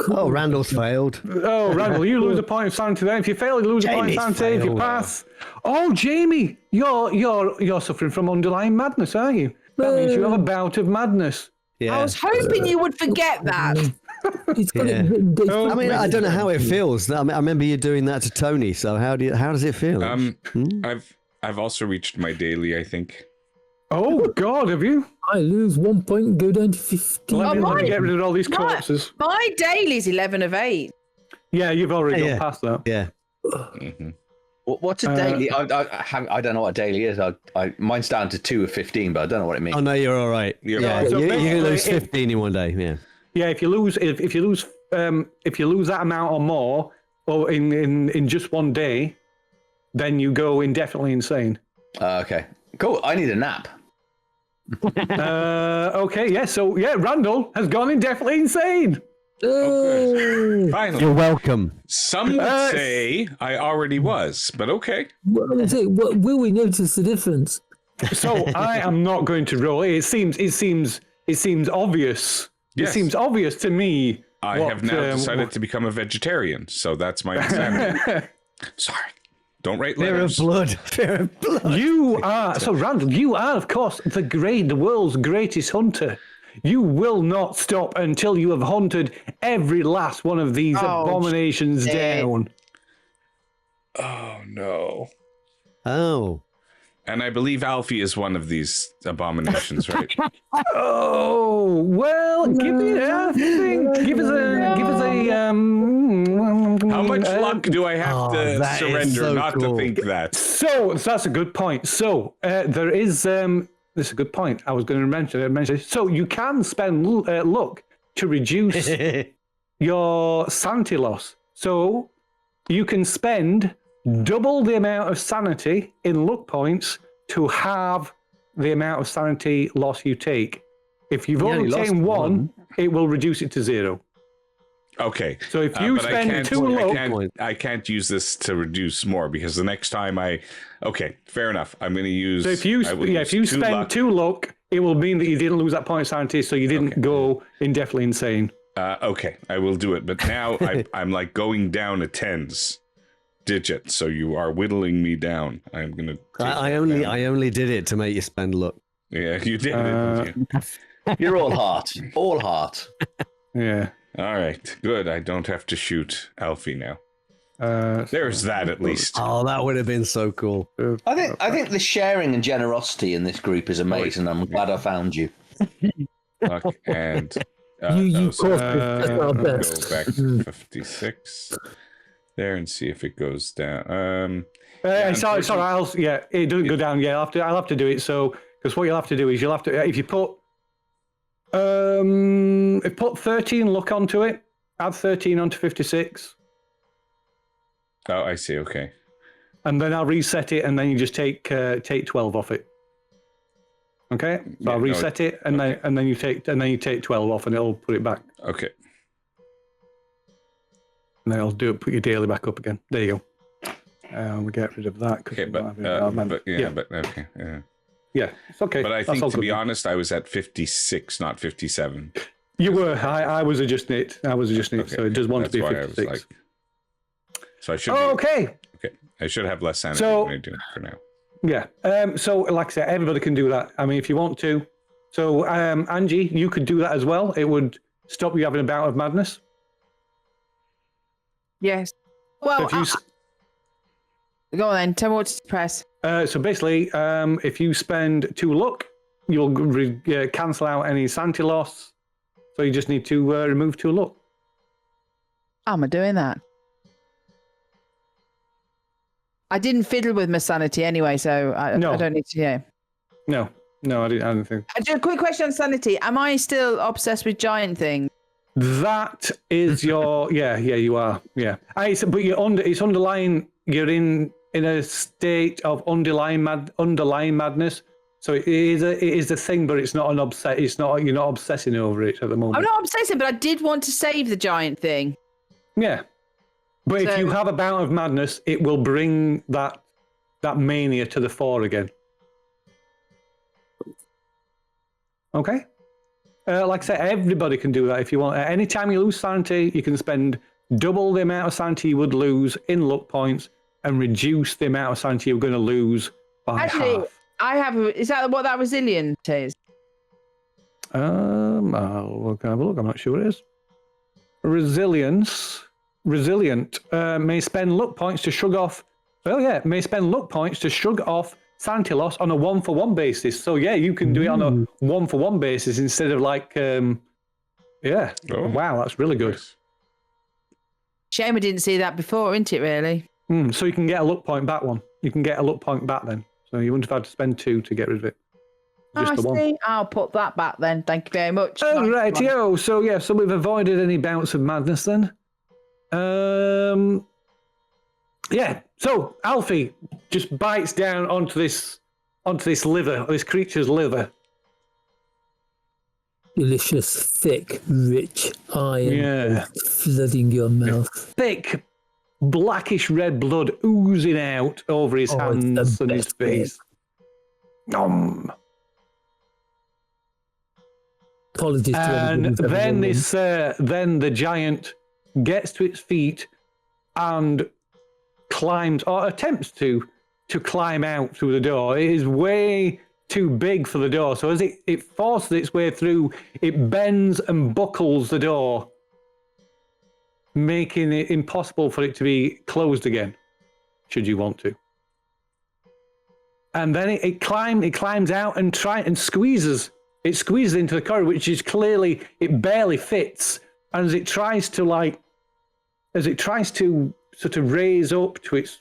Oh, Randall's failed. Oh, Randall, you lose a point of sanity then. If you fail, you lose a point of Jamie's sanity. If you failed. pass, oh, Jamie, you're suffering from underlying madness, are you? That means you have a bout of madness. Yeah. I was hoping you would forget that. It's got Yeah. it written down. I mean, I don't know how it feels. I remember you doing that to Tony. So how does it feel? I've also reached my daily, I think. Oh God, have you? I lose 1 point and go down to 15. Let me mine- get rid of all these corpses. My daily's 11 of 8. Yeah, you've already Yeah. gone past that. Yeah. What's a daily? I don't know what a daily is. Mine's down to 2 of 15, but I don't know what it means. Oh no, you're all right. You're Yeah, right. So you basically, lose 15 in one day. Yeah. Yeah, if you lose that amount or more, or in just one day, then you go indefinitely insane. Okay, cool. I need a nap. Okay, yeah. So yeah, Randall has gone indefinitely insane. Finally. You're welcome. Some would say I already was, but okay. Well, I'm saying, will we notice the difference? So I am not going to roll. It seems obvious. Yes. It seems obvious to me. I have now decided to become a vegetarian, so that's my insanity. Sorry. Don't write Fear of letters. blood. Fear of blood. You are so Randall. You are, of course, the world's greatest hunter. You will not stop until you have hunted every last one of these abominations down. Oh, no. Oh. And I believe Alfie is one of these abominations, right? Oh well, give us a How much luck do I have to that is surrender so not cool. to think that? So that's a good point. So there is this is a good point. I was going to mention. So you can spend luck to reduce your sanity loss. So you can spend double the amount of sanity in luck points to halve the amount of sanity loss you take. If you've only taken one, it will reduce it to 0. Okay. So if you spend 2 luck, I can't use this to reduce more because the next time okay, fair enough. I'm going to use. so if you spend luck. 2 luck, it will mean that you didn't lose that point of sanity, so you didn't go indefinitely insane. Okay, I will do it. But now I'm like going down a tens digit, so you are whittling me down. I'm gonna. I only did it to make you spend luck. Yeah, you did it. Didn't you? You're all heart. All heart. Yeah. All right, good. I don't have to shoot Alfie now. There's that at least. Oh, that would have been so cool. I think the sharing and generosity in this group is amazing. I'm glad I found you. Luck and you so caused it. That's our best. go back to 56 there and see if it goes down. Sorry, it doesn't go down. Yeah, I'll have to do it. So, because what you'll have to do is if you put 13 luck onto it, add 13 onto 56. Oh, I see. Okay. And then I'll reset it, and then you just take 12 off it. Okay, so I'll reset it, and then you take 12 off, and it'll put it back. Okay. And then I'll put your daily back up again. There you go. We get rid of that. Okay, but okay, yeah. Yeah, it's okay. But I think, to be honest, I was at 56, not 57. You were. I was adjusting it. Okay. So it does want to be 56. So I should. Okay. Okay. I should have less sanity than I do for now. Yeah. So, like I said, everybody can do that. I mean, if you want to. So, Angie, you could do that as well. It would stop you having a bout of madness. Yes. Well, So go on then. Tell me what to press. so basically, if you spend 2 luck, you'll cancel out any sanity loss. So you just need to remove 2 luck. How am I doing that? I didn't fiddle with my sanity anyway, so I don't need to. Yeah. No, I didn't think. Just a quick question on sanity. Am I still obsessed with giant things? That is your you are but it's underlying. You're in a state of underlying madness. So it is a thing, but it's not an obsess. It's not you're not obsessing over it at the moment. I'm not obsessing, but I did want to save the giant thing. Yeah, but if you have a bout of madness, it will bring that mania to the fore again. Okay. Like I said, everybody can do that if you want. Anytime you lose sanity, you can spend double the amount of sanity you would lose in luck points and reduce the amount of sanity you're going to lose by half. Is that what that resilient is? I'll have a look. I'm not sure what it is. Resilient may spend luck points to shrug off. May spend luck points to shrug off sanity loss on a 1-for-1 basis. So you can do it on a 1-for-1 basis instead of like, wow, that's really good. Shame I didn't see that before, isn't it? Really. So you can get a luck point back one. You can get a luck point back then. So you wouldn't have had to spend 2 to get rid of it. Just the one. I'll put that back then. Thank you very much. Oh, right, So so we've avoided any bouts of madness then. So Alfie just bites down onto this liver, this creature's liver. Delicious, thick, rich iron flooding your mouth. Thick, blackish red blood oozing out over his hands and his face. Nom. Apologies to and everybody. then the giant gets to its feet and climbs or attempts to climb out through the door. It is way too big for the door, so as it forces its way through, it bends and buckles the door, making it impossible for it to be closed again, should you want to. And then it climbs out and squeezes. It squeezes into the corridor, which is clearly, it barely fits. And as it tries to it tries to sort of raise up to its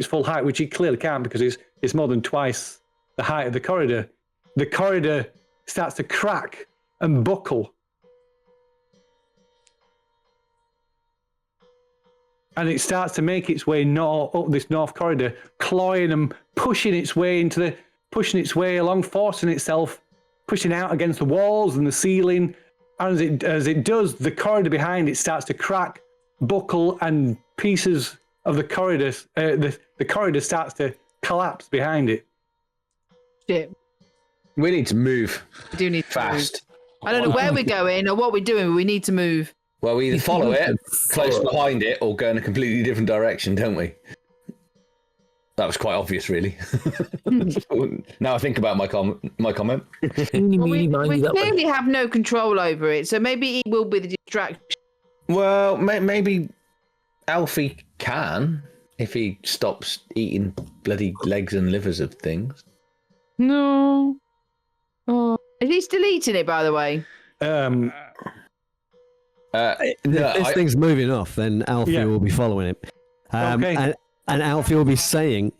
full height, which it clearly can't because it's more than twice the height of the corridor starts to crack and buckle. And it starts to make its way up this north corridor, clawing and pushing its way along, forcing itself, pushing out against the walls and the ceiling. And as it does, the corridor behind it starts to crack, buckle, and pieces of the corridor, the corridor starts to collapse behind it. Shit. We need to move. We do need to fast. Move. I don't know where we're going or what we're doing, but we need to move. Well, we either follow it, close behind it, or go in a completely different direction, don't we? That was quite obvious, really. Now I think about my comment. Well, we clearly have no control over it, so maybe it will be the distraction. Well, maybe Alfie can, if he stops eating bloody legs and livers of things. No. Oh. Is he still eating it, by the way? If this thing's moving off, then Alfie will be following it. Okay. And Alfie will be saying,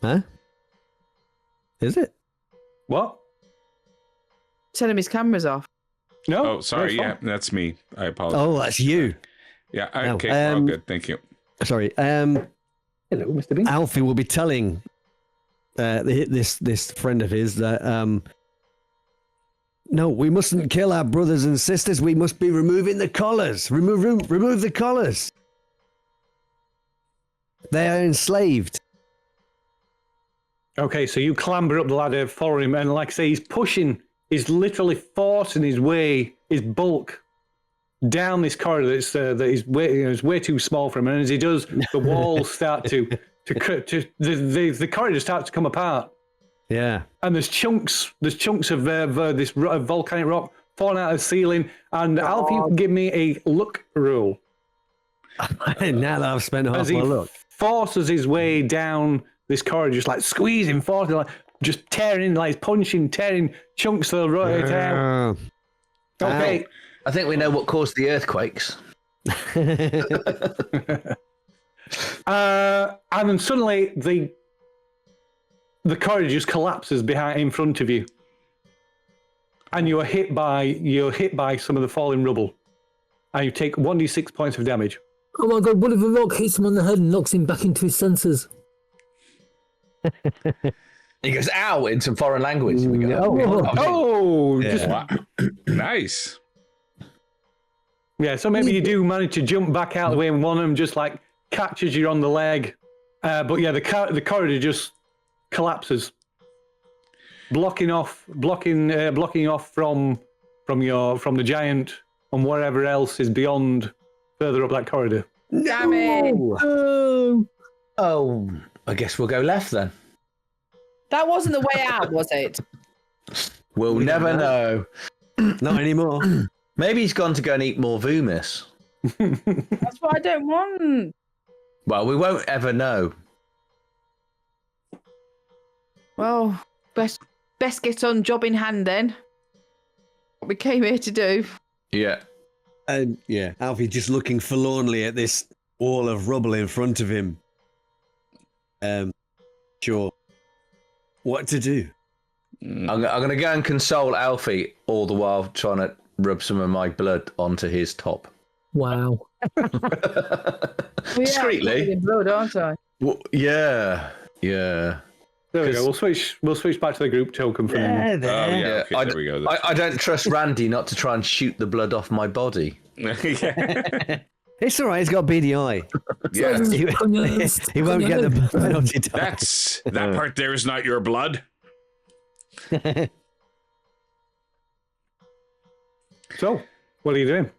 huh? Is it? What? Tell him his camera's off. No. Oh, sorry. Yeah, that's me. I apologize. Oh, that's you. Yeah. Okay. We're all good. Thank you. Sorry. Hello, Mr. Bean. Alfie will be telling this friend of his that no, we mustn't kill our brothers and sisters. We must be removing the collars. Remove the collars. They are enslaved. Okay, so you clamber up the ladder, follow him, and like I say, he's literally forcing his bulk down this corridor that is way too small for him. And as he does, the walls start the corridor starts to come apart. Yeah. And there's chunks of this volcanic rock falling out of the ceiling. And Alfie, you can give me a look roll. Now that I've spent half my look. Forces his way down this corridor, just like squeezing, forcing, like just tearing, like punching, tearing chunks of the rock out. Okay. I think we know what caused the earthquakes. And then suddenly the corridor just collapses in front of you, and you're hit by some of the falling rubble, and you take 1d6 points of damage. Oh my god, what if a rock hits him on the head and knocks him back into his senses? He goes, ow, in some foreign language. We go, Wow. Nice. Yeah, so maybe you do manage to jump back out of the way, and one of them just like catches you on the leg. But yeah, the corridor just collapses, blocking off from the giant and whatever else is beyond, further up that corridor. Damn it! Oh, I guess we'll go left then. That wasn't the way out, was it? We'll never know. Not anymore. Maybe he's gone to go and eat more Vumis. That's what I don't want. Well, we won't ever know. Well, best get on job in hand then. What we came here to do. Yeah. And yeah, Alfie just looking forlornly at this wall of rubble in front of him. Sure. What to do? I'm going to go and console Alfie all the while trying to rub some of my blood onto his top. Wow. Discreetly. I'm blood, aren't I? Well, yeah. There we go. We'll switch back to the group token for now. Okay, there we go. I don't trust Randy not to try and shoot the blood off my body. It's all right. He's got beady eye. Yeah. He won't get the penalty time. That part there is not your blood. So, what are you doing?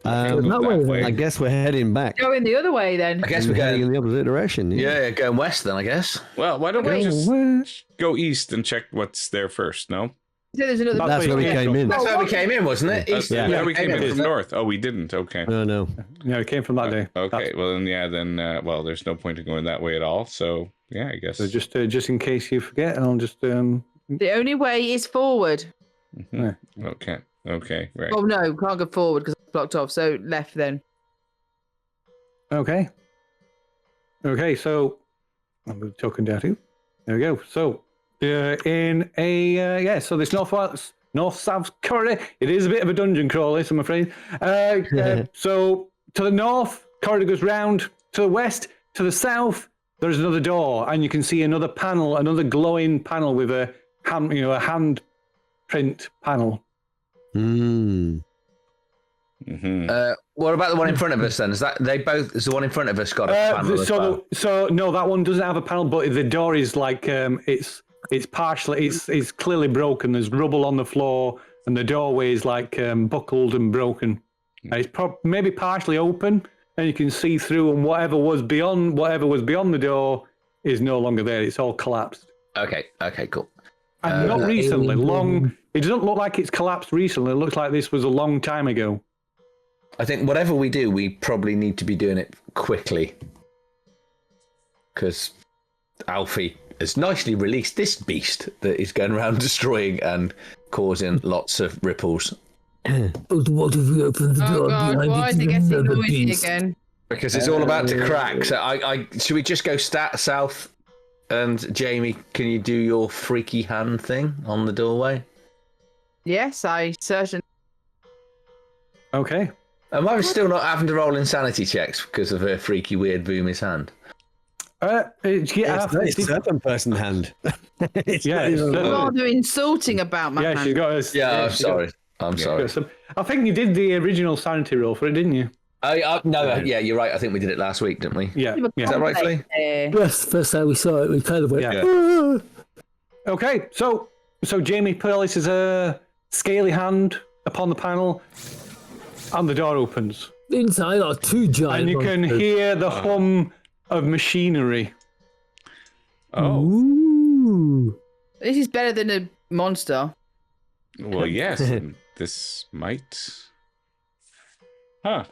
That way, I guess we're heading back. Going the other way then. I guess we're heading going in the opposite direction. Yeah, going west then, I guess. Well, why don't we just go east and check what's there first, no? So there's another. That's where we came in. That's where we came in, wasn't it? East. Yeah, we came in from north. Oh, we didn't. Okay. No. No, it came from that day. Okay. Well, then, well, there's no point in going that way at all. So, yeah, I guess. So just in case you forget, I'll just The only way is forward. Mm-hmm. Okay. Okay, right. Oh no, can't go forward because it's blocked off. So left then. Okay. Okay, so I'm talking down to. There we go. So in a so this north-south corridor. It is a bit of a dungeon crawl, I'm afraid. So to the north, corridor goes round. To the west, to the south, there's another door, and you can see another panel, another glowing panel with a hand print panel. What about the one in front of us then? Is the one in front of us got a panel as well? So no, that one doesn't have a panel, but the door is like it's partially it's clearly broken. There's rubble on the floor, and the doorway is like buckled and broken. And it's maybe partially open, and you can see through, and whatever was beyond the door is no longer there. It's all collapsed. Okay, cool. And not recently. It doesn't look like it's collapsed recently. It looks like this was a long time ago. I think whatever we do, we probably need to be doing it quickly. Because Alfie has nicely released this beast that is going around destroying and causing lots of ripples. But what if we open the door behind why it is it getting another noisy beast? again? Because it's all about to crack. So should we just go south? And Jamie, can you do your freaky hand thing on the doorway? Yes, I certainly. Okay. Am I still not having to roll insanity checks because of her freaky, weird, boomish hand? It's Serpent person hand. It's rather insulting about my hand. She's got us. Yeah, I'm sorry. I'm sorry. I think you did the original sanity roll for it, didn't you? No, you're right. I think we did it last week, didn't we? Yeah. Is that right, Flea? Yes, first time we saw it, we kind of went. Yeah. "Ah." Okay, so Jamie places a scaly hand upon the panel, and the door opens. Inside are two giant And you can monsters. hear the hum of machinery. Oh, Ooh. This is better than a monster. well, yes. And this might. Huh.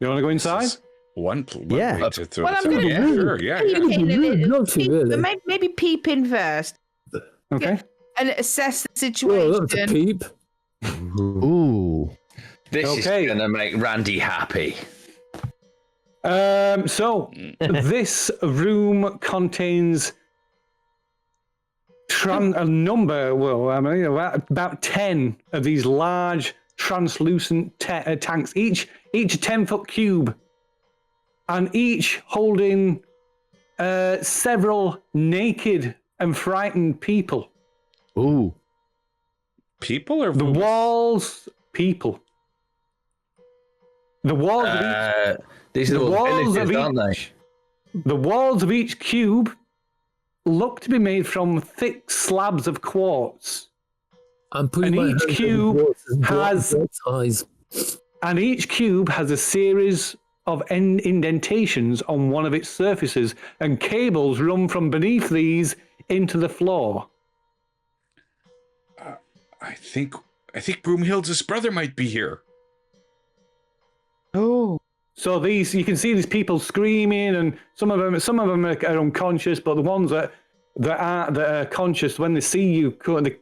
You want to go inside? One Yeah. way to throw Well, I'm some- gonna- yeah, sure, yeah. Peep in a little- Not too peep- early. maybe peep in first Okay. and assess the Well, that was a situation. peep. Ooh. This Okay. is going to make Randy happy. So this room contains a number, about 10 of these large translucent tanks, each a 10-foot cube, and each holding several naked and frightened people. Ooh. People or The boobies? walls, people. The walls of each These are The all walls villagers, of aren't they? The walls of each cube look to be made from thick slabs of quartz, I'm putting And my each hand cube on the has- eyes. and each cube has a series of indentations on one of its surfaces, and cables run from beneath these into the floor. I think Broomhild's brother might be here. Oh, So you can see these people screaming, and some of them are unconscious, but the ones that are conscious, when they see you come into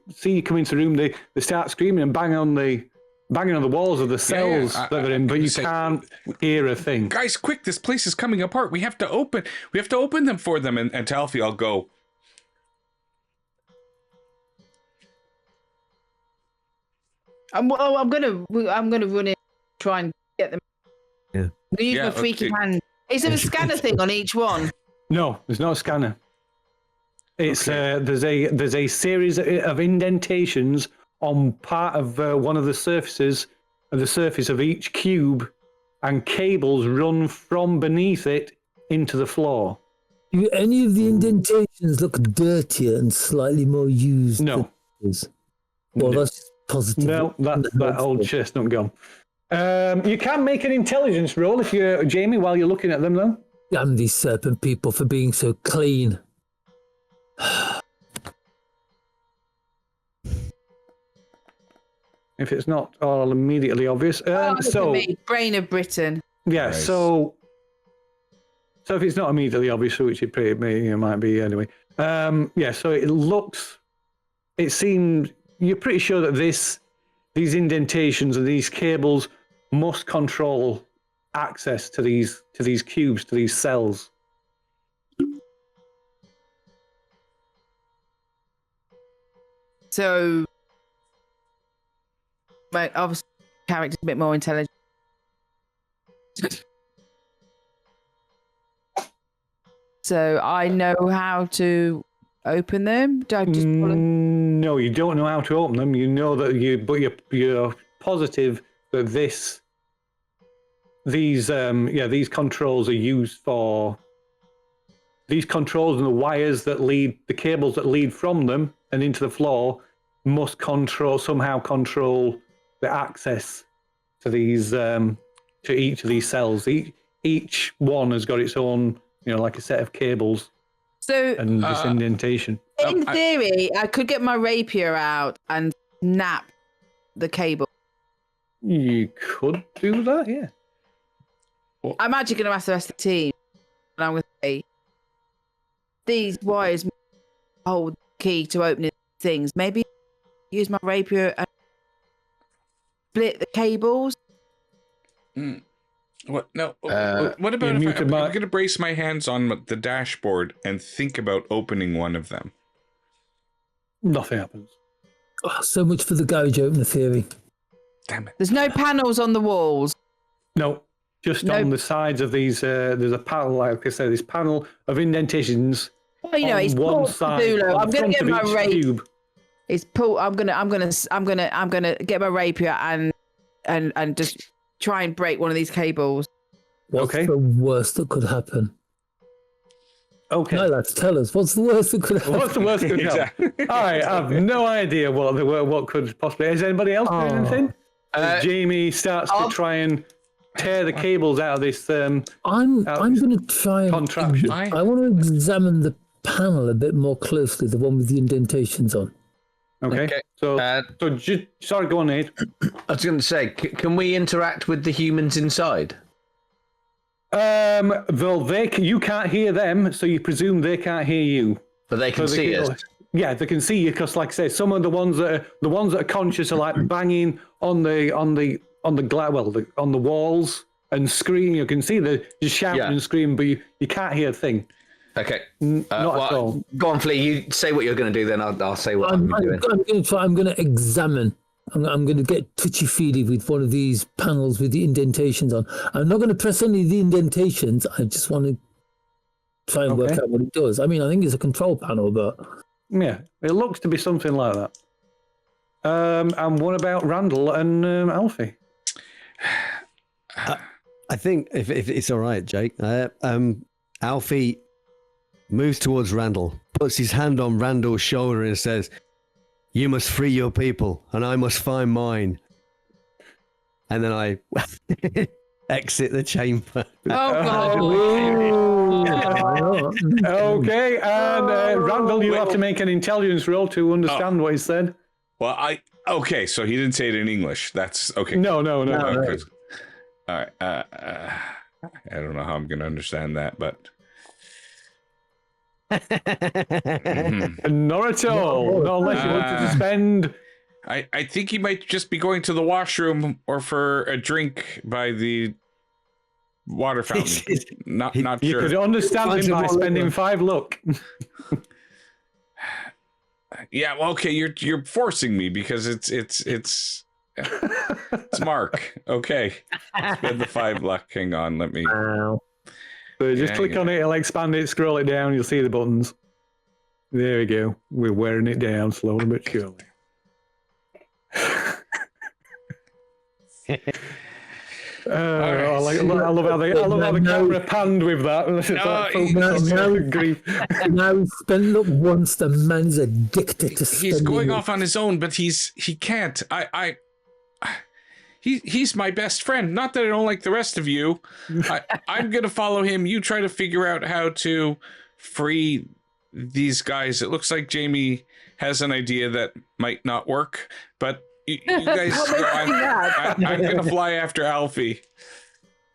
the room, they start screaming and banging on the walls of the cells that they're in, but you can't hear a thing. Guys, quick! This place is coming apart. We have to open them for them. And to Alfie, I'll go. I'm gonna run in, try and get them. Yeah. I'm gonna use my freaky hand. Is there a scanner thing on each one? No, there's no scanner. It's there's a series of indentations on part of one of the surfaces of the surface of each cube, and cables run from beneath it into the floor. Do any of the indentations look dirtier and slightly more used? No. than others? Well, No. that's positive. No, that old chestnut gone. You can make an intelligence roll if you're Jamie while you're looking at them, though. Damn these serpent people for being so clean. If it's not all immediately obvious. Look at me, brain of Britain. Yeah, Nice. so if it's not immediately obvious, which it might be anyway. So it seems you're pretty sure that these indentations and these cables must control access to these cubes, to these cells. So, my obviously character's a bit more intelligent. So I know how to open them. Do I just follow? No, you don't know how to open them. You know that you're positive that these controls are used for. These controls and the wires that lead, the cables that lead from them and into the floor must somehow control the access to these, to each of these cells. Each one has got its own, like a set of cables. So and this indentation. In theory, I could get my rapier out and snap the cable. You could do that, yeah. I'm actually going to ask the rest of the team, and I'm going to say, these wires hold the key to opening things. Maybe use my rapier and split the cables. What? No. What about if I'm going to brace my hands on the dashboard and think about opening one of them? Nothing happens. Oh, so much for the garage opener theory. Damn it. There's no panels on the walls. No, just on the sides of these. There's a panel, like I said, this panel of indentations. Well, it's one Pulp side. Cthulhu. I'm going to get my rapier. It's Pulp. I'm gonna get my rapier and just try and break one of these cables. What's the worst that could happen? Okay. No, lads, tell us. What's the worst that could happen? What's the worst that could happen? I have no idea what could possibly. Has anybody else doing anything? Jamie starts to try and tear the cables out of this. I'm going to try and contraption. I want to examine the panel a bit more closely, the one with the indentations on. Okay. So sorry, go on, Nate. I was going to say, can we interact with the humans inside? Well, you can't hear them, so you presume they can't hear you. But they can see us. Yeah, they can see you because, like I say, some of the ones that are conscious are like banging on the walls and screaming. You can see they're just shouting and screaming, but you can't hear a thing. Okay. Not at all. Go on, Flea. You say what you're going to do, then I'll say what I'm doing. I'm going to examine. I'm going to get touchy-feely with one of these panels with the indentations on. I'm not going to press any of the indentations. I just want to try and work out what it does. I mean, I think it's a control panel, but... Yeah, it looks to be something like that. And what about Randall and Alfie? I think if it's all right, Jake, Alfie moves towards Randall, puts his hand on Randall's shoulder and says, "You must free your people, and I must find mine." And then I exit the chamber. Oh, God. Okay, and Randall, you have to make an intelligence roll to understand what he said. Well, so he didn't say it in English. That's okay. No. Okay. All right. I don't know how I'm going to understand that, but... Not at all. Not unless you want to spend. I think he might just be going to the washroom or for a drink by the water fountain. Not sure. You could understand him by spending 5 luck. Yeah, well, okay, you're forcing me because it's Mark. Okay, spend the 5 luck. Hang on, let me. So just click on it, it'll expand it, scroll it down, you'll see the buttons. There we go. We're wearing it down slowly but surely. I love how the camera panned with that. Now look, once the man is addicted to spending. He's going off on his own, but he can't. He's my best friend. Not that I don't like the rest of you. I'm going to follow him. You try to figure out how to free these guys. It looks like Jamie has an idea that might not work, but you guys go. I'm going to fly after Alfie.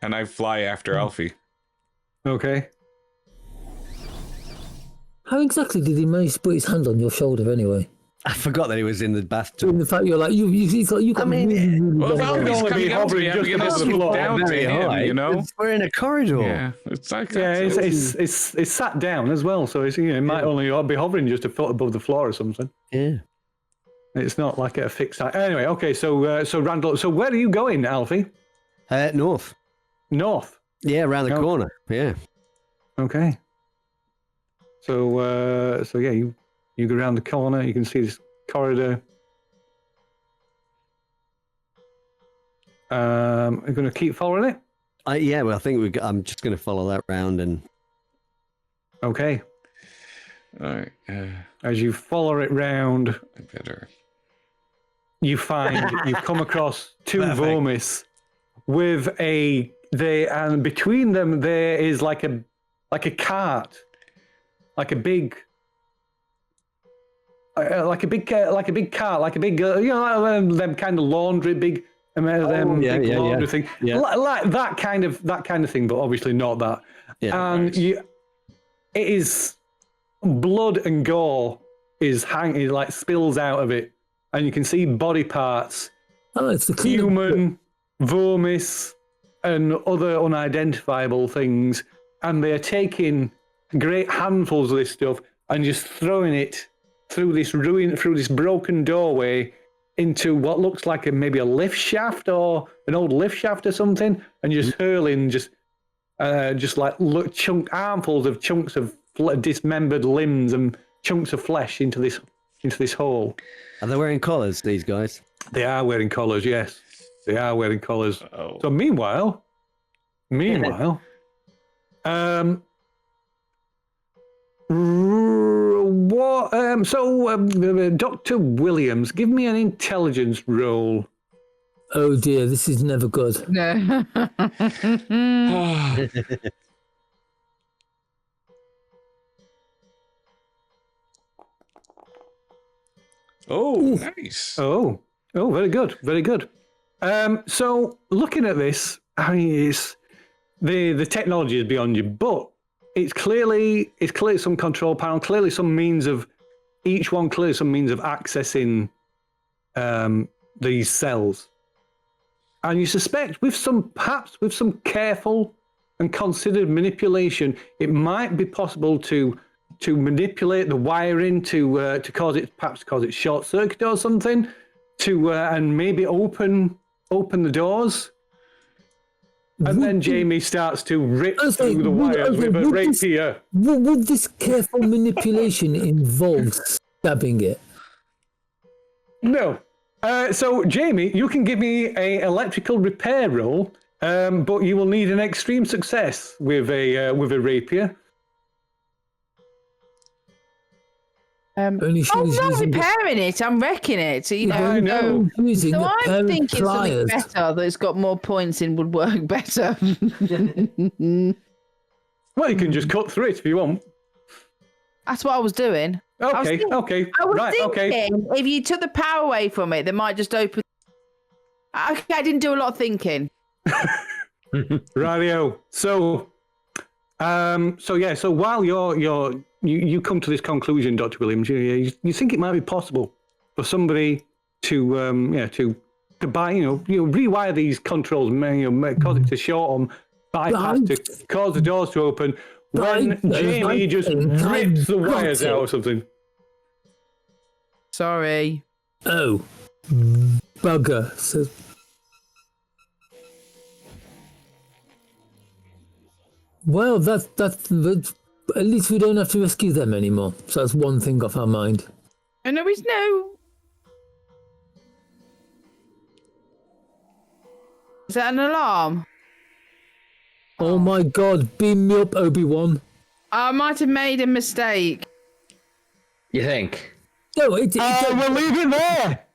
And I fly after Alfie. Okay. How exactly did he manage to put his hand on your shoulder anyway? I forgot that he was in the bathtub. In the fact you're like, you got really Well, long he's arms. coming out to me. I'm gonna look down to him, you know? We're in a corridor. Yeah, it's like it's sat down as well, so it might only be hovering just a foot above the floor or something. Yeah. It's not like a fixed height. Anyway, okay, so Randall, so where are you going, Alfie? North. North. Yeah, around the corner. Yeah. Okay. So yeah, you go around the corner. You can see this corridor. I'm going to keep following it. Yeah, well, I think I'm just going to follow that round and. Okay. All right. As you follow it round, I better. you come across two Perfect. Vomis with and between them there is like a cart, like a big cart, like a big them kind of laundry big laundry thing, like that kind of thing, but obviously not that. Yeah, and it is blood and gore is hanging, like spills out of it, and you can see body parts, It's the human, Vomis, and other unidentifiable things, and they're taking great handfuls of this stuff and just throwing it through this broken doorway into what looks like maybe a lift shaft or an old lift shaft or something, and just hurling armfuls of chunks of dismembered limbs and chunks of flesh into this hole. Are they wearing collars, these guys? They are wearing collars, yes. They are wearing collars. Oh. So meanwhile, Dr. Williams, give me an intelligence roll. Oh dear, this is never good. No. Oh, nice. Oh, very good, very good. So looking at this, I mean, it's the technology is beyond you, but it's clearly some control panel, clearly some means of accessing these cells, and you suspect perhaps with some careful and considered manipulation, it might be possible to manipulate the wiring to cause it short circuit or something, and maybe open the doors. And then Jamie starts to rip through the wires with a rapier. Would this careful manipulation involve stabbing it? No. So Jamie, you can give me a electrical repair roll, but you will need an extreme success with a rapier. I'm not repairing it. I'm wrecking it. So, I know. So I'm thinking something better that's got more points in would work better. Well, you can just cut through it if you want. That's what I was doing. Okay. I was thinking if you took the power away from it, they might just open. Okay, I didn't do a lot of thinking. Rightio. So while you come to this conclusion, Dr. Williams, you think it might be possible for somebody to buy, rewire these controls, cause it to short them, bypass to cause the doors to open when Jamie just rips the wires out or something. Sorry. Oh, bugger. So, well, that's at least we don't have to rescue them anymore. So that's one thing off our mind. And there is no. Is that an alarm? Oh my God! Beam me up, Obi-Wan. I might have made a mistake. You think? No, We'll leave it there.